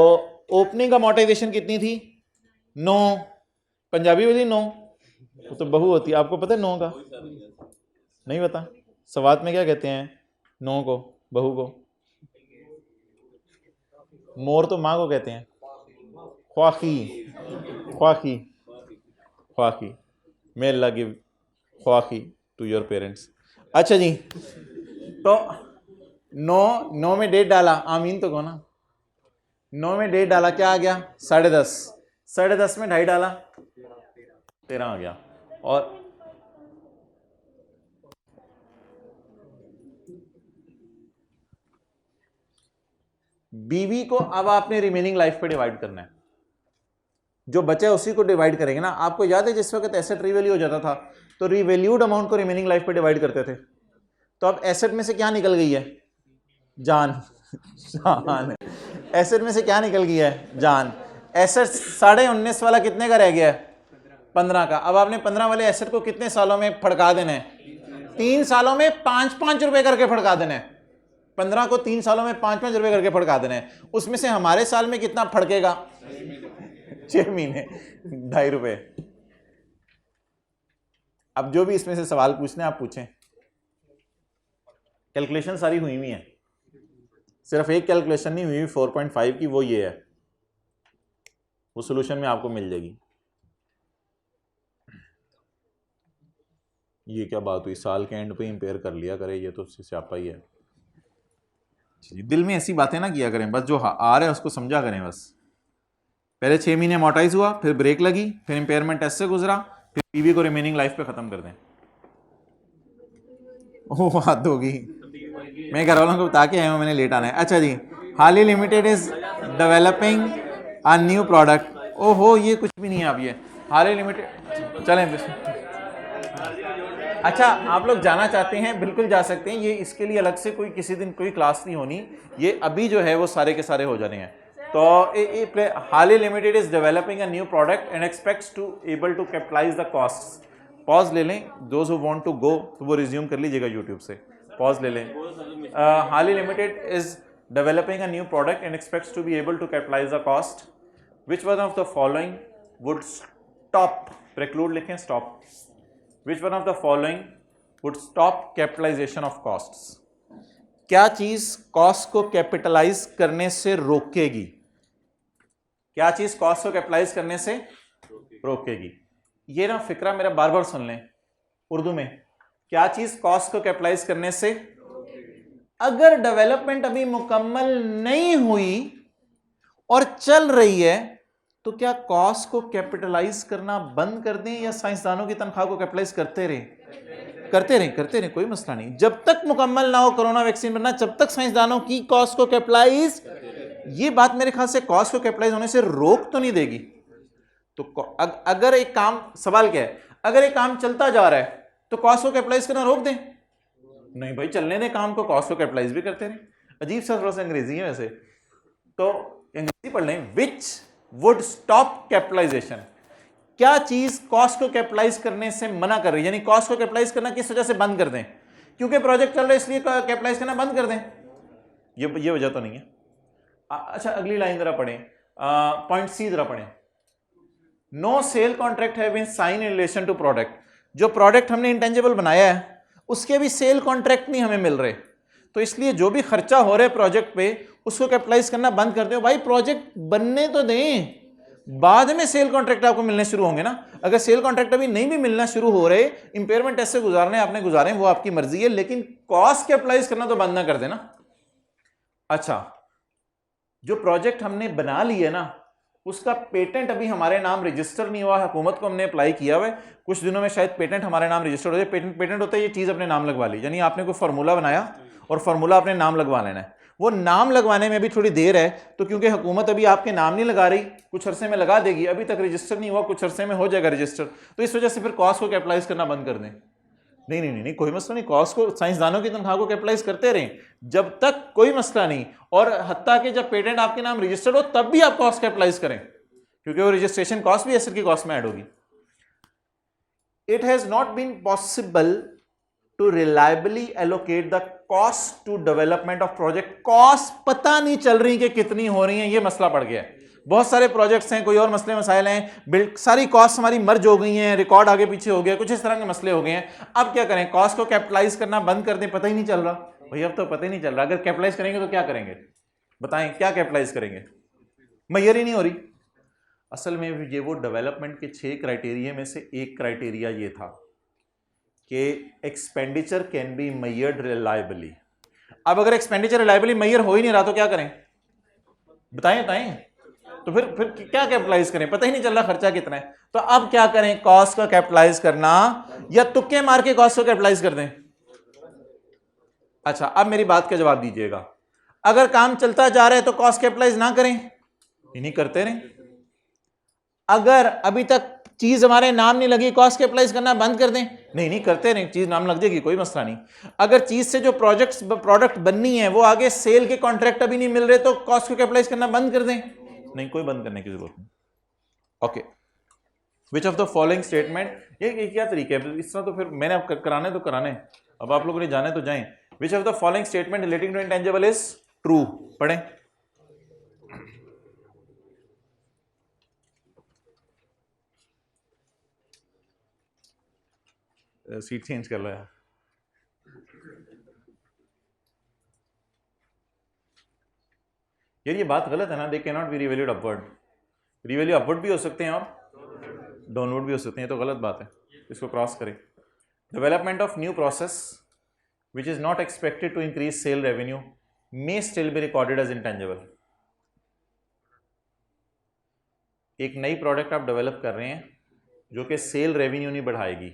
ओपनिंग अमोर्टाइजेशन कितनी थी? 9, पंजाबी वाली 9, तो बहू होती है, आपको पता है 9 का? नहीं पता? सवात में क्या कहते हैं 9 को, बहू को? मोर तो माँ को कहते हैं, ख्वाखी, ख्वाखी, ख्वाखी। मे अल्लाह गिव ख्वाखी टू योर पेरेंट्स। अच्छा जी, तो 9 में 1.5 डाला, आमीन तो को ना, 9 में 1.5 डाला, क्या आ गया? 10.5, 10.5 में 2.5 डाला 13 आ गया। और बीवी को अब आपने रिमेनिंग लाइफ पे डिवाइड करना है, जो बचा है उसी को डिवाइड करेंगे ना। आपको याद है जिस वक्त एसेट रीवैल्यू हो जाता था तो रिवैल्यूड अमाउंट को रिमेनिंग लाइफ पे डिवाइड करते थे, तो अब एसेट में से क्या निकल गई है? जान। जान, एसेट में से क्या निकल गई है? जान। एसेट 19.5 वाला कितने का रह गया है? 15 का। अब आपने 15 वाले एसेट को कितने सालों में फड़का देना है? 3 सालों में 5-5 रुपए करके फड़का देना है। 15 को 3 सालों में 5-5 रुपए करके फड़का देना है। उसमें से हमारे साल में कितना फड़केगा? 6 महीने 2.5 रुपए। अब जो भी इसमें से सवाल पूछने आप पूछें, कैलकुलेशन सारी हुई हुई है। सिर्फ एक कैलकुलेशन नहीं हुई 4.5 की, वो ये है, वो सोल्यूशन में आपको मिल जाएगी। ये क्या बात हुई, साल के एंड पे इंपेयर कर लिया करे, ये तो स्यापा ही है। दिल में ऐसी बातें ना किया करें, बस जो आ रहा है उसको समझा करें बस। पहले 6 महीने अमोर्टाइज हुआ, फिर ब्रेक लगी, फिर इंपेयरमेंट टेस्ट से गुजरा, फिर पीवी को रिमेनिंग लाइफ पे खत्म कर दें। ओह हद होगी, मैं घर वालों को बता के आया हूँ मैंने लेट आना है। अच्छा जी, हाली limited is developing a new product. ओहो ये कुछ भी नहीं है अब, ये हाली लिमिटेड चलें। अच्छा आप लोग जाना चाहते हैं बिल्कुल जा सकते हैं, ये इसके लिए अलग से कोई किसी दिन कोई क्लास नहीं होनी, ये अभी जो है वो सारे के सारे हो जाने हैं। तो Hali limited is developing a new product and expects to able to capitalise the costs. Pause ले लें, those who want to go तो वो रिज्यूम कर लीजिएगा यूट्यूब से, पॉज ले लें। Holly limited is developing a new product and expects to be able to capitalise the cost. Which one of the following would stop, preclude लिखें stop, Which one of the following would stop capitalization of costs? क्या चीज cost को capitalise करने से रोकेगी? क्या चीज cost को capitalise करने से रोकेगी? ये ना फिक्रा मेरा बार बार सुन लें उर्दू में, क्या चीज कॉस्ट को कैपिटलाइज करने से, अगर डेवलपमेंट अभी मुकम्मल नहीं हुई और चल रही है तो क्या कॉस्ट को कैपिटलाइज करना बंद कर दें या साइंसदानों की तनख्वाह को कैपिटलाइज करते रहें, कोई मसला नहीं। जब तक मुकम्मल ना हो कोरोना वैक्सीन बनना, जब तक साइंसदानों की कॉस्ट को कैपिटलाइज, ये बात मेरे ख्याल से कॉस्ट को कैपिटलाइज होने से रोक तो नहीं देगी। तो अगर एक काम, सवाल क्या है, अगर एक काम चलता जा रहा है तो कॉस्ट को कैपिटलाइज करना रोक दें? नहीं भाई, चलने दें काम को, कॉस्ट को कैपिटलाइज भी करते रहें। अजीब सा थोड़ा सा अंग्रेजी है वैसे, तो अंग्रेजी पढ़ लें। विच वुड स्टॉप कैपिटलाइजेशन, क्या चीज कॉस्ट को कैपिटलाइज करने से मना कर रही है, यानी कॉस्ट को कैपिटलाइज करना किस वजह से बंद कर दें, क्योंकि प्रोजेक्ट चल रहा है इसलिए कैपिटलाइज करना बंद कर दें, ये वजह तो नहीं है। अच्छा अगली लाइन जरा पढ़ें, पॉइंट सी जरा पढ़ें। No sale contract have been sign in relation to product, जो प्रोडक्ट हमने इंटेंजिबल बनाया है उसके भी सेल कॉन्ट्रैक्ट नहीं हमें मिल रहे, तो इसलिए जो भी खर्चा हो रहा है प्रोजेक्ट पे उसको कैपिटलाइज करना बंद कर दो। भाई प्रोजेक्ट बनने तो दें, बाद में सेल कॉन्ट्रैक्ट आपको मिलने शुरू होंगे ना। अगर सेल कॉन्ट्रैक्ट अभी नहीं भी मिलना शुरू हो रहे, इंपेयरमेंट टेस्ट से गुजारने आपने गुजारे, वो आपकी मर्जी है, लेकिन कॉस्ट कैपिटलाइज करना तो बंद ना कर देना। अच्छा, जो प्रोजेक्ट हमने बना लिया ना उसका पेटेंट अभी हमारे नाम रजिस्टर नहीं हुआ, हुकूमत को हमने अप्लाई किया हुआ है, कुछ दिनों में शायद पेटेंट हमारे नाम रजिस्टर हो जाए। पेटेंट होता है ये चीज अपने नाम लगवा ली, यानी आपने कोई फार्मूला बनाया और फार्मूला अपने नाम लगवा लेना है। वो नाम लगवाने में भी थोड़ी देर है, तो क्योंकि हुकूमत अभी आपके नाम नहीं लगा रही, कुछ अरसे में लगा देगी, अभी तक रजिस्टर नहीं हुआ, कुछ अरसे में हो जाएगा रजिस्टर, तो इस वजह से फिर कॉस्ट को कैपिटलाइज करना बंद कर दें। नहीं नहीं नहीं, कोई मसला नहीं, कॉस्ट को साइंसदानों की तनख्वाह को कैपिटलाइज करते रहें जब तक, कोई मसला नहीं। और हत्ता कि जब पेटेंट आपके नाम रजिस्टर्ड हो तब भी आप कॉस्ट कैपिटलाइज करें, क्योंकि वो रजिस्ट्रेशन कॉस्ट भी एसेट की कॉस्ट में ऐड होगी। It has not been possible to reliably allocate the cost to development of project, cost पता नहीं चल रही कि कितनी हो रही है, ये मसला पड़ गया है। बहुत सारे प्रोजेक्ट्स हैं, कोई और मसले मसाइल हैं, बिल्ड सारी कॉस्ट हमारी मर्ज हो गई हैं, रिकॉर्ड आगे पीछे हो गया, कुछ इस तरह के मसले हो गए हैं। अब क्या करें, कॉस्ट को कैपिटलाइज करना बंद कर दें, पता ही नहीं चल रहा भाई, अब तो पता ही नहीं चल रहा। अगर कैपिटलाइज करेंगे तो क्या करेंगे बताएं, क्या कैपिटलाइज करेंगे, मैयर ही नहीं हो रही। असल में ये वो डेवलपमेंट के 6 क्राइटेरिया में से एक क्राइटेरिया ये था कि एक्सपेंडिचर कैन बी मेयर्ड रिलायबली। अब अगर एक्सपेंडिचर रिलायबली मेयर हो ही नहीं रहा तो क्या करें, बताएं। तो फिर क्या कैपिटलाइज करें, पता ही नहीं चल रहा खर्चा कितना है, तो अब क्या करें, कॉस्ट को कैपिटलाइज करना या तुक्के मार के कॉस्ट को कैपिटलाइज कर दें। अच्छा अब मेरी बात का जवाब दीजिएगा, अगर काम चलता जा रहा है तो कॉस्ट कैपिटलाइज ना करें, नहीं करते रहें। अगर अभी तक चीज हमारे नाम नहीं लगी, कॉस्ट कैपिटलाइज करना बंद कर दें, नहीं करते रहें, चीज नाम लग जाएगी, कोई मसला नहीं। अगर चीज से जो प्रोडक्ट बननी है वो आगे सेल के कॉन्ट्रैक्ट अभी नहीं मिल रहे तो कॉस्ट को कैपिटलाइज करना बंद कर दें, नहीं कोई बंद करने की जरूरत नहीं। Okay, which of the following statement, ये क्या तरीका है इस तरह, तो फिर मैंने अब कराने तो कराने, अब आप लोगों ने जाने तो जाएं। Which of the following statement relating to intangible is true, पढ़ें। सीट चेंज कर लो यार। यार ये बात गलत है ना, they can not be revalued upward, revalue upward भी हो सकते हैं और डाउनवर्ड भी हो सकते हैं, तो गलत बात है, इसको क्रॉस करें। Development of new process which is not expected to increase sale revenue may still be recorded as intangible। एक नई प्रोडक्ट आप डेवलप कर रहे हैं जो कि सेल रेवेन्यू नहीं बढ़ाएगी,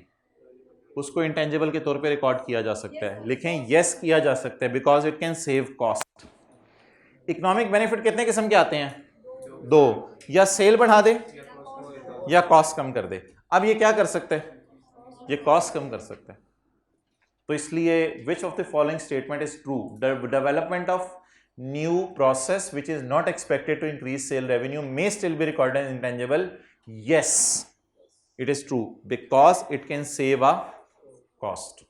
उसको इंटेंजिबल के तौर पे रिकॉर्ड किया जा सकता है। लिखें यस किया जा सकता है because it can save cost. Economic benefit कितने किस्म के आते हैं? दो, या सेल बढ़ा दे या कॉस्ट कम कर दे। अब ये क्या कर सकता है? ये कॉस्ट कम कर सकता है। तो इसलिए which of the following statement is true? The development of new process which is not expected to increase sale revenue may still be recorded as intangible. Yes, it is true because it can save a cost।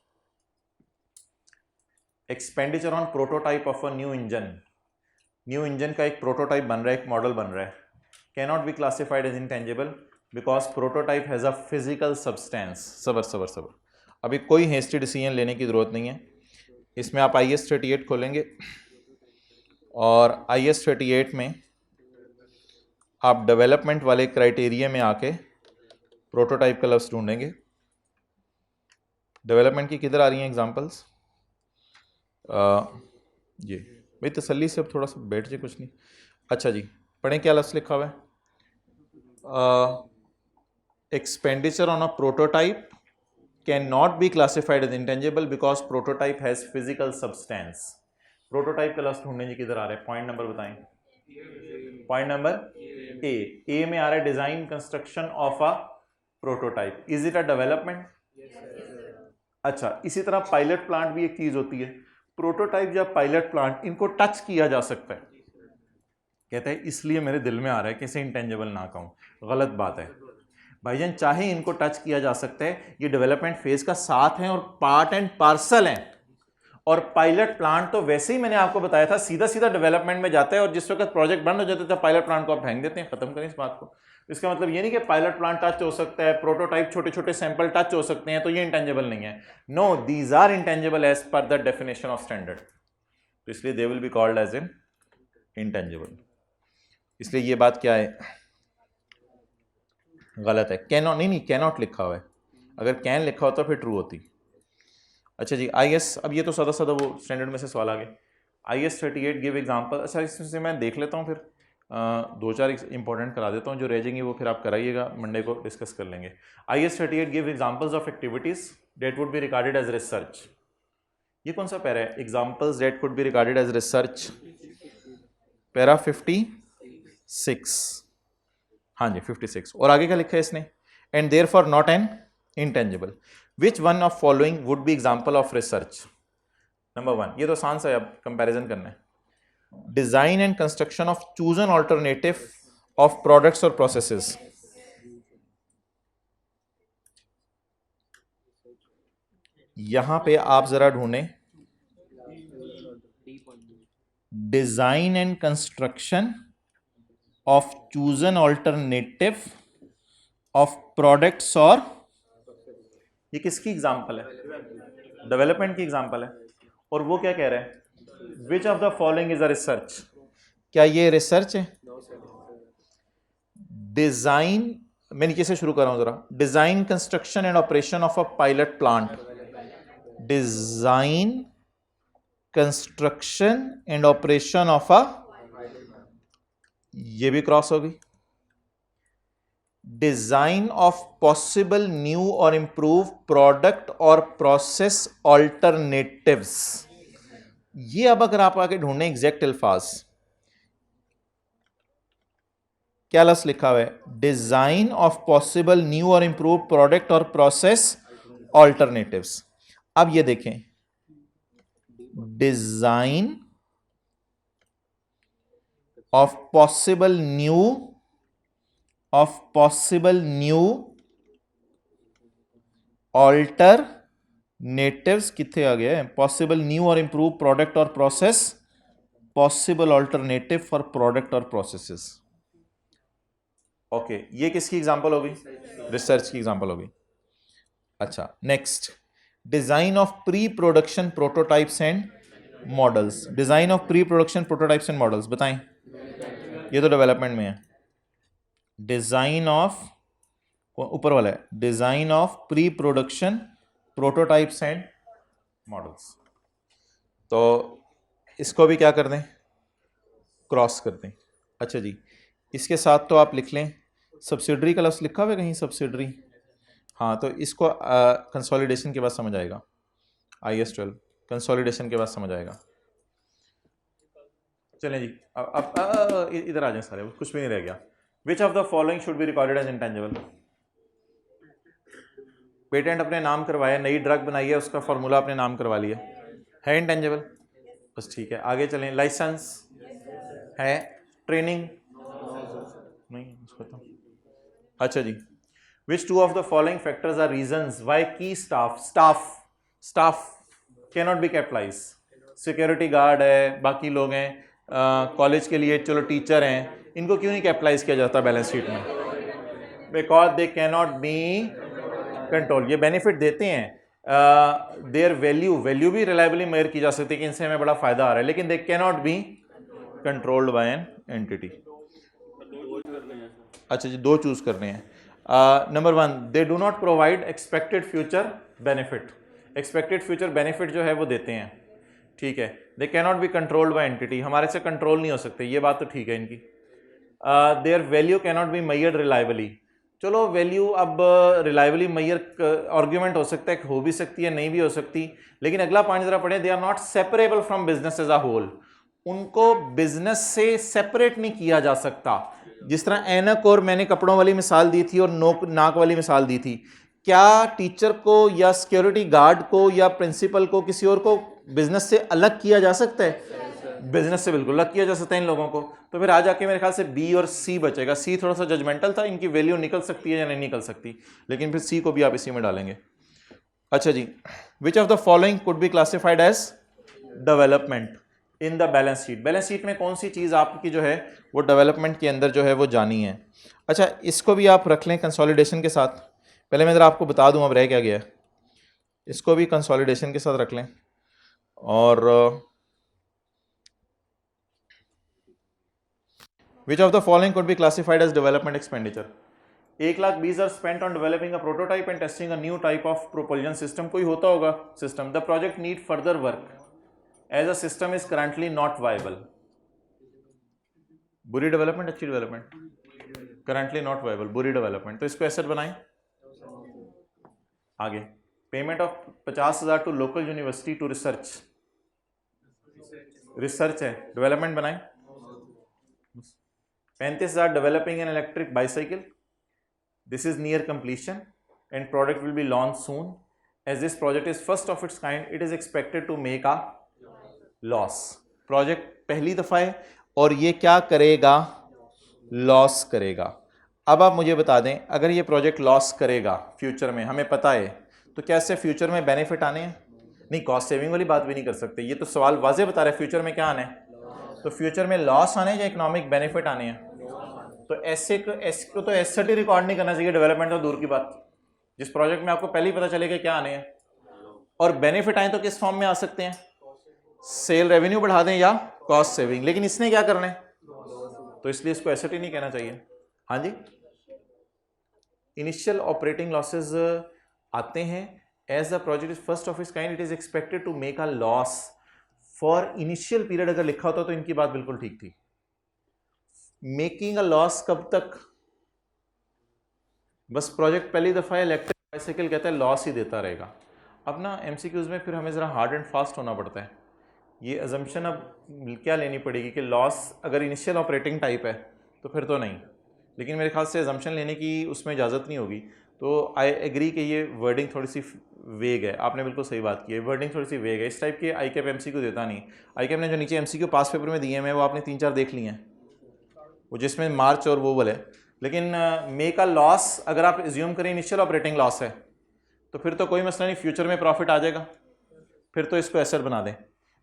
expenditure on prototype of a new engine, new engine का एक prototype बन रहा है, एक model बन रहा है, cannot be classified as intangible because prototype has a physical substance। सबर, अभी कोई हेस्टी डिसीजन लेने की जरूरत नहीं है। इसमें आप IS 38 खोलेंगे और IS 38 में आप डेवलपमेंट वाले क्राइटेरिया में आके प्रोटोटाइप का लफ्ज़ ढूंढेंगे। डेवलपमेंट की किधर आ रही हैं एग्जांपल्स? ये भाई तसल्ली से अब थोड़ा सा बैठ जाए, कुछ नहीं। अच्छा जी, पढ़ें क्या लफ्ज़ लिखा हुआ है? Expenditure on a prototype can not be classified as intangible because prototype has physical substance. Prototype का लफ्ज़ ढूंढने जी किधर आ रहा है? पॉइंट नंबर बताएं। पॉइंट नंबर ए में आ रहा है design construction of a prototype. Is it a development? अच्छा, इसी तरह पायलट प्लांट भी एक चीज होती है। प्रोटोटाइप या पायलट प्लांट, इनको टच किया जा सकता है। कहते हैं इसलिए मेरे दिल में आ रहा है कि इसे इंटेंजिबल ना कहूं। गलत बात है भाईजान, चाहे इनको टच किया जा सकता है, ये डेवलपमेंट फेज का साथ है और पार्ट एंड पार्सल है। और पायलट प्लांट तो वैसे ही मैंने आपको बताया था सीधा सीधा डेवलपमेंट में जाता है, और जिस वक्त प्रोजेक्ट बंद हो जाता है पायलट प्लांट को आप फेंक देते हैं। खत्म करें इस बात को। इसका मतलब ये नहीं कि पायलट प्लांट टच हो सकता है, प्रोटोटाइप छोटे छोटे सैंपल टच हो सकते हैं तो ये इंटेंजिबल नहीं है। No, these are intangible as per the definition of standard. तो इसलिए they will be called as in intangible. इसलिए ये बात क्या है? गलत है। कैनॉट नहीं, कैनॉट लिखा हुआ है। अगर कैन लिखा होता फिर ट्रू होती। अच्छा जी, IS, अब ये तो सदा सदा वो स्टैंडर्ड में से सवाल आ गए। IS 38 give example. अच्छा, इसमें मैं देख लेता हूँ, फिर दो चार इंपॉर्टेंट करा देता हूँ, जो रह जाएंगे वो फिर आप कराइएगा, मंडे को डिस्कस कर लेंगे। IS 38 give examples of activities that would be regarded as research. ये कौन सा पैरा है? Examples that could be regarded as research, para 56। हाँ जी 56। और आगे क्या लिखा है इसने? And therefore not an intangible. Which one of following would be example of research? Number 1, ये तो आसान सा है, अब कंपैरिजन करना है। Design and construction of chosen alternative of products और प्रोसेसेस। यहां पे आप जरा ढूंढें design and construction of chosen alternative of products और, ये किसकी एग्जांपल है? डेवलपमेंट की एग्जांपल है। और वो क्या कह रहा है? Which of the following is a research? क्या ये रिसर्च है? डिजाइन, मैं नीचे से शुरू कर रहा हूं जरा। Design construction and operation of a pilot plant, design construction and operation of a, ये भी क्रॉस होगी। डिजाइन ऑफ पॉसिबल न्यू और इंप्रूव प्रोडक्ट और प्रोसेस ऑल्टरनेटिव्स। ये अब अगर आप आगे ढूंढें एग्जैक्ट अल्फाज, क्या लफ्ज़ लिखा हुआ है? डिजाइन ऑफ पॉसिबल न्यू और इंप्रूव प्रोडक्ट और प्रोसेस ऑल्टरनेटिव्स। अब ये देखें, design of possible new alternatives कितने आ गया है? पॉसिबल न्यू और इंप्रूव प्रोडक्ट और process, possible alternative for product और प्रोसेसेस। ओके, ये किसकी एग्जांपल होगी? रिसर्च की एग्जांपल होगी। अच्छा, next, design of pre production prototypes and models. Design of pre production prototypes and models बताएं। ये तो डेवलपमेंट में है। डिज़ाइन ऑफ, ऊपर वाला है, design of pre production prototypes and models. तो इसको भी क्या कर दें, क्रॉस कर दें। अच्छा जी, इसके साथ तो आप लिख लें, सब्सिडरी का लफ्ज़ लिखा हुआ है कहीं, सब्सिडरी, हाँ, तो इसको कंसोलिडेशन के बाद समझ आएगा, IS 12 कंसोलिडेशन के बाद समझ आएगा। चलें जी, अब इधर आ जाए सारे, कुछ भी नहीं रह गया। Which of the following should be recorded as intangible? Patent अपने नाम करवाया, नई ड्रग बनाई है, उसका फॉर्मूला अपने नाम करवा लिया, है इंटेंजिबल? बस ठीक है, आगे चलें। लाइसेंस है, ट्रेनिंग नहीं, उसको तो अच्छा जी। Which two of the following factors are reasons why key staff can not be capitalise? Security guard है, बाकी लोग हैं, कॉलेज के लिए चलो टीचर हैं, इनको क्यों नहीं कैपिटलाइज किया जाता बैलेंस शीट में? Because they can not B control. ये बेनिफिट देते हैं, देयर वैल्यू भी रिलायबली मेजर की जा सकती है कि इनसे हमें बड़ा फायदा आ रहा है, लेकिन दे can not be controlled by an entity. अच्छा जी, दो चूज करने हैं। Number 1, they do not provide expected future benefit. Expected future benefit जो है वो देते हैं, ठीक है। दे can not be controlled by entity, हमारे से कंट्रोल नहीं हो सकते, ये बात तो ठीक है इनकी। Their value can not be measured reliably. चलो वैल्यू अब रिलायबली मेजर आर्ग्यूमेंट हो सकता है, हो भी सकती है, नहीं भी हो सकती, लेकिन अगला पॉइंट जरा पढ़े, they are not separable from business as a whole. उनको बिजनेस से सेपरेट नहीं किया जा सकता। जिस तरह ऐनक और मैंने कपड़ों वाली मिसाल दी थी और नाक वाली मिसाल दी थी, क्या टीचर को या सिक्योरिटी गार्ड को या प्रिंसिपल को, किसी और को बिजनेस से अलग किया जा सकता है? बिजनेस से बिल्कुल अलग किया जा सकता है इन लोगों को। तो फिर आ जाके मेरे ख्याल से बी और सी बचेगा। सी थोड़ा सा जजमेंटल था, इनकी वैल्यू निकल सकती है या नहीं निकल सकती, लेकिन फिर सी को भी आप इसी में डालेंगे। अच्छा जी, which of the following could be classified as development in the balance sheet? Balance sheet में कौन सी चीज़ आपकी जो है वो डेवलपमेंट के अंदर जो है वो जानी है? अच्छा, इसको भी आप रख लें कंसोलिडेशन के साथ। पहले मैं ज़रा आपको बता दूं अब रह क्या गया है, इसको भी कंसोलिडेशन के साथ रख लें। और which of the following could be classified as development expenditure? 1,20,000 spent on developing a prototype and testing a new type of propulsion system. कोई होता होगा system. The project need further work as a system is currently not viable. बुरी development, अच्छी development? Currently not viable, बुरी development. तो इसको asset बनाएं। आगे, payment of 50,000 to local university to research है, डेवलपमेंट बनाएं। 35,000 developing an electric bicycle, this is near completion and product will be launch soon. As this project is first of its kind, it is expected to make a loss. Project पहली दफा है और ये क्या करेगा? Loss करेगा। अब आप मुझे बता दें, अगर ये प्रोजेक्ट लॉस करेगा फ्यूचर में, हमें पता है, तो क्या इससे फ्यूचर में बेनिफिट आने हैं? नहीं, कॉस्ट सेविंग वाली बात भी नहीं कर सकते, ये तो सवाल वाजे बता रहे हैं फ्यूचर में क्या आना है। तो फ्यूचर में लॉस आने या इकोनॉमिक बेनिफिट आने हैं? तो ऐसे को तो एसेट ही रिकॉर्ड नहीं करना चाहिए, डेवलपमेंट तो दूर की बात। जिस प्रोजेक्ट में आपको पहले ही पता चलेगा क्या आने हैं, और बेनिफिट आए तो किस फॉर्म में आ सकते हैं? सेल रेवेन्यू बढ़ा दें या कॉस्ट सेविंग, लेकिन इसने क्या करना है, तो इसलिए इसको एसेट ही नहीं कहना चाहिए। हाँ जी, इनिशियल ऑपरेटिंग लॉसेस आते हैं as the project is first of its kind, it is expected to make a loss for initial period. अगर लिखा होता तो इनकी बात बिल्कुल ठीक थी। मेकिंग अ लॉस कब तक? बस प्रोजेक्ट पहली दफा इलेक्ट्रिक बाइसाइकिल कहता है लॉस ही देता रहेगा। अब ना एमसीक्यूज में फिर हमें जरा हार्ड एंड फास्ट होना पड़ता है। ये अजम्पशन अब क्या लेनी पड़ेगी कि लॉस अगर इनिशियल ऑपरेटिंग टाइप है तो फिर तो नहीं, लेकिन मेरे ख्याल से अजम्पशन लेने की उसमें इजाज़त नहीं होगी। तो आई एग्री कि ये वर्डिंग थोड़ी सी वेग है। आपने बिल्कुल सही बात की है, वर्डिंग थोड़ी सी वेग है। इस टाइप के आई कैप एमसीक्यू देता नहीं। आई कैप ने जो नीचे एमसीक्यू पास पेपर में दिए हैं वो आपने 3-4 देख लिए हैं, वो जिसमें मार्च और वो वाले। लेकिन मेक अ लॉस अगर आप एज्यूम करें इनिशियल ऑपरेटिंग लॉस है तो फिर तो कोई मसला नहीं, फ्यूचर में प्रॉफिट आ जाएगा, फिर तो इसको एसेट बना दें।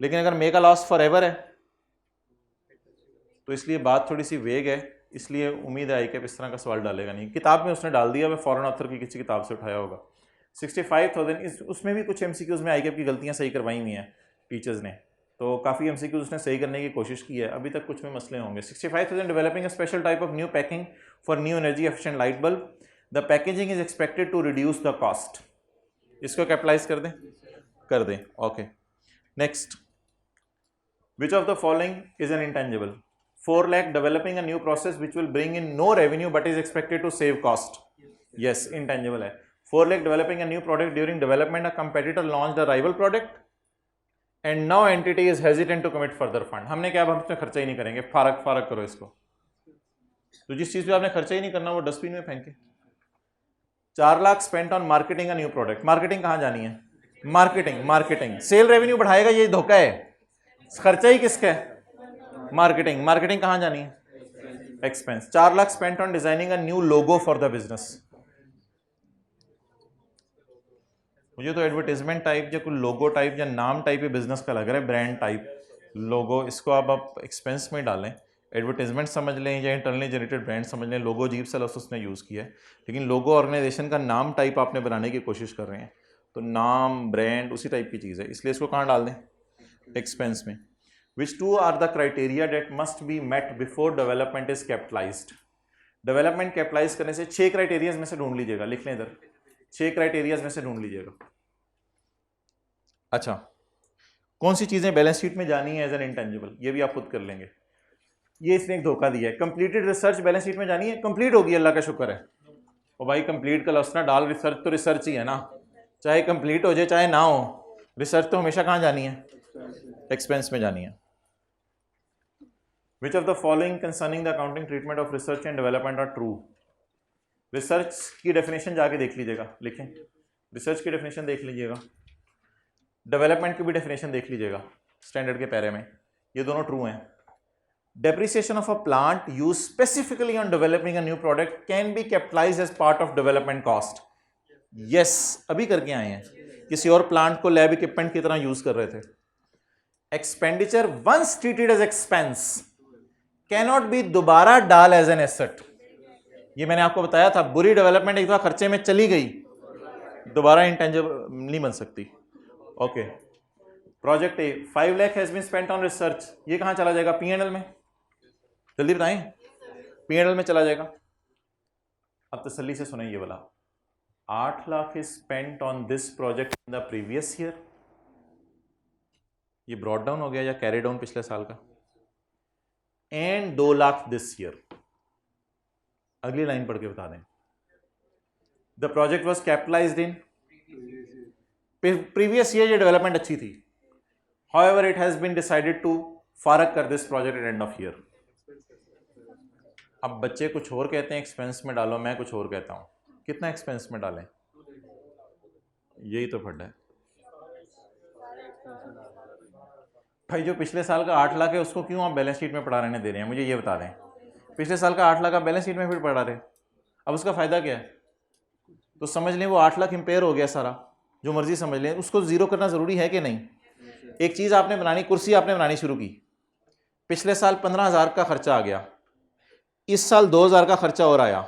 लेकिन अगर make a loss for ever है तो इसलिए बात थोड़ी सी वेग है। इसलिए उम्मीद है आई कैप इस तरह का सवाल डालेगा नहीं। किताब में उसने डाल दिया, वह फॉरेन ऑथर की किसी किताब से उठाया होगा। 65,000 उसमें भी कुछ एमसीक्यूज में आई कैप की गलतियां सही करवाई हुई हैं टीचर्स ने। तो काफ़ी एमसीक्यूज उसने सही करने की कोशिश की है, अभी तक कुछ में मसले होंगे। 65,000 developing a special type of new packing for new energy efficient light bulb, the packaging is expected to reduce the cost. इसको कैपिटलाइज कर दें। Okay, next, which of the following is an intangible? 4 lakh developing a new process which will bring in no revenue but is expected to save cost. Yes, intangible है। 4 lakh developing a new product during development a competitor launched a rival product and now entity is hesitant to commit further fund. हमने क्या, अब हम इसमें खर्चा ही नहीं करेंगे, फारक करो इसको। तो जिस चीज पे आपने खर्चा ही नहीं करना वो डस्टबिन में फेंके। 4 lakh spent on marketing a new product. Marketing कहां जानी है? मार्केटिंग। सेल रेवेन्यू बढ़ाएगा, ये धोखा है। खर्चा ही किसका है? मार्केटिंग कहां जानी है? Expense. 4 lakh spent on designing a new logo for the business. मुझे तो एडवर्टाइजमेंट टाइप या कोई लोगो टाइप या नाम टाइप बिजनेस का लग रहा है, ब्रांड टाइप लोगो। इसको आप एक्सपेंस में डालें, एडवर्टाइजमेंट समझ लें या इंटरनली जनरेटेड ब्रांड समझ लें। लोगो अजीब सा लफ्ज़ उसने यूज़ किया है, लेकिन लोगो ऑर्गेनाइजेशन का नाम टाइप आपने बनाने की कोशिश कर रहे हैं, तो नाम ब्रांड उसी टाइप की चीज़ है, इसलिए इसको कहाँ डाल दें? एक्सपेंस में। Which two are the criteria that must be met before development is capitalised? Development capitalise करने से 6 क्राइटेरियाज में से ढूंढ लीजिएगा, लिख लें इधर, 6 क्राइटेरियाज में से ढूंढ लीजिएगा। अच्छा, कौन सी चीजें बैलेंस शीट में जानी है एज एन इंटेंजिबल, ये भी आप खुद कर लेंगे। ये इसने एक धोखा दिया है। कंप्लीटेड रिसर्च बैलेंस शीट में जानी है, कंप्लीट होगी, अल्लाह का शुक्र है। और भाई कंप्लीट का लफ्ज़ ना डाल, रिसर्च तो रिसर्च ही है ना, चाहे कंप्लीट हो जाए चाहे ना हो, रिसर्च तो हमेशा कहाँ जानी है? एक्सपेंस में जानी है। Which of the following concerning the accounting treatment of research and development are true? Research की डेफिनेशन जाके देख लीजिएगा, लिखें, रिसर्च की डेफिनेशन देख लीजिएगा, डेवलपमेंट की भी डेफिनेशन देख लीजिएगा स्टैंडर्ड के पैरे में, ये दोनों ट्रू हैं। Depreciation of a plant used specifically on developing a new product can be capitalized as part of development cost. Yes, अभी करके आए हैं, किसी और प्लांट को लैब इक्विपमेंट की तरह यूज कर रहे थे। Expenditure once treated as expense cannot be दोबारा डाल एज एन एसेट। ये मैंने आपको बताया था, बुरी डेवलपमेंट एक बार खर्चे में चली गई, दोबारा इंटेंजिबल नहीं बन सकती। Okay, project A 5 lakh has been spent on research, ये कहां चला जाएगा? P&L में। जल्दी बताएं, P&L में चला जाएगा। अब तसल्ली से सुने ये वाला, 8 lakh is spent on this project in the previous year, ये ब्रॉड डाउन हो गया या कैरी डाउन पिछले साल का, एंड 2 लाख दिस ईयर। अगली लाइन पढ़ के बता दें, the project was capitalized in previous year, ये डेवलपमेंट अच्छी थी, however it has been decided to फारक कर this project at end of year. अब बच्चे कुछ और कहते हैं एक्सपेंस में डालो, मैं कुछ और कहता हूं, कितना एक्सपेंस में डालें? यही तो फट है भाई, जो पिछले साल का 8 लाख है उसको क्यों आप बैलेंस शीट में पढ़ा रहने दे रहे हैं? मुझे ये बता दें, पिछले साल का 8 लाख आप बैलेंस शीट में फिर पढ़ा रहे, अब उसका फायदा क्या है? तो समझ लें वो 8 लाख इंपेयर हो गया सारा, जो मर्जी समझ लें, उसको जीरो करना जरूरी है कि नहीं? एक चीज आपने बनानी, कुर्सी आपने बनानी शुरू की, पिछले साल 15,000 का खर्चा आ गया, इस साल 2,000 का खर्चा और आया,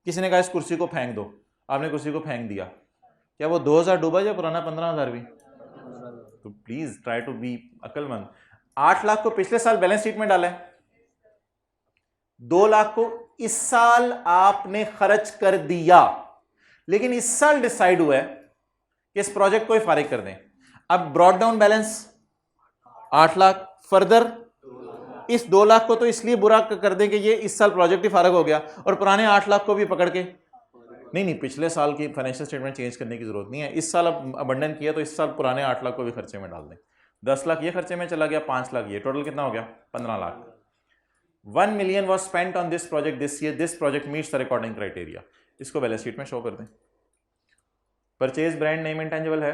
किसी ने कहा इस कुर्सी को फेंक दो, आपने कुर्सी को फेंक दिया, क्या वो 2,000 डूबा या पुराना 15,000 भी? तो प्लीज ट्राई टू बी अक्लमंद। 8 लाख को पिछले साल बैलेंस शीट में डाला है, 2 लाख को इस साल आपने खर्च कर दिया, लेकिन इस साल डिसाइड हुआ है कि इस प्रोजेक्ट को ही फारिग कर दें। अब brought down balance 8 lakh, further इस 2 लाख को तो इसलिए बुरा कर दें कि ये इस साल प्रोजेक्ट ही फारग हो गया, और पुराने 8 लाख को भी पकड़ के नहीं, पिछले साल की फाइनेंशियल स्टेटमेंट चेंज करने की जरूरत नहीं है, इस साल अब अबंडन किया तो इस साल पुराने 8 लाख को भी खर्चे में डाल दें। 10 लाख ये खर्चे में चला गया, 5 लाख ये, टोटल कितना हो गया? 15 lakh. 1 million was spent on this project this year, this project meets the recording criteria। इसको बैलेंस शीट में शो कर दें। परचेज ब्रांड नेम इंटेंजिबल है,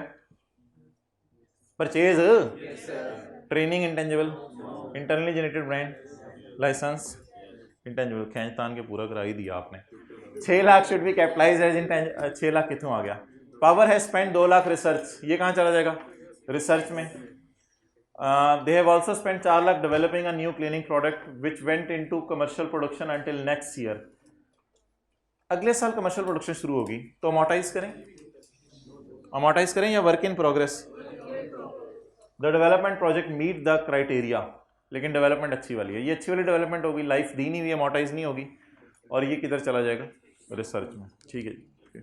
purchase training intangible, internally generated brand licence intangible, खींच तान के पूरा करा ही दिया आपने। 6 lakh should be capitalised as intangible, 6 lakh कितों आ गया? Power has spent 2 lakh research, ये कहाँ चला जाएगा? रिसर्च में। They have also spent 4 lakh developing a new cleaning product which went into commercial production until next year। अगले साल कमर्शियल प्रोडक्शन शुरू होगी, तो अमोर्टाइज करें या work in progress? The development project meet the criteria, लेकिन development अच्छी वाली है, ये अच्छी वाली डेवलपमेंट होगी, लाइफ दी नहीं हुई, अमोर्टाइज नहीं होगी, और ये किधर चला जाएगा, रिसर्च में। ठीक है जी।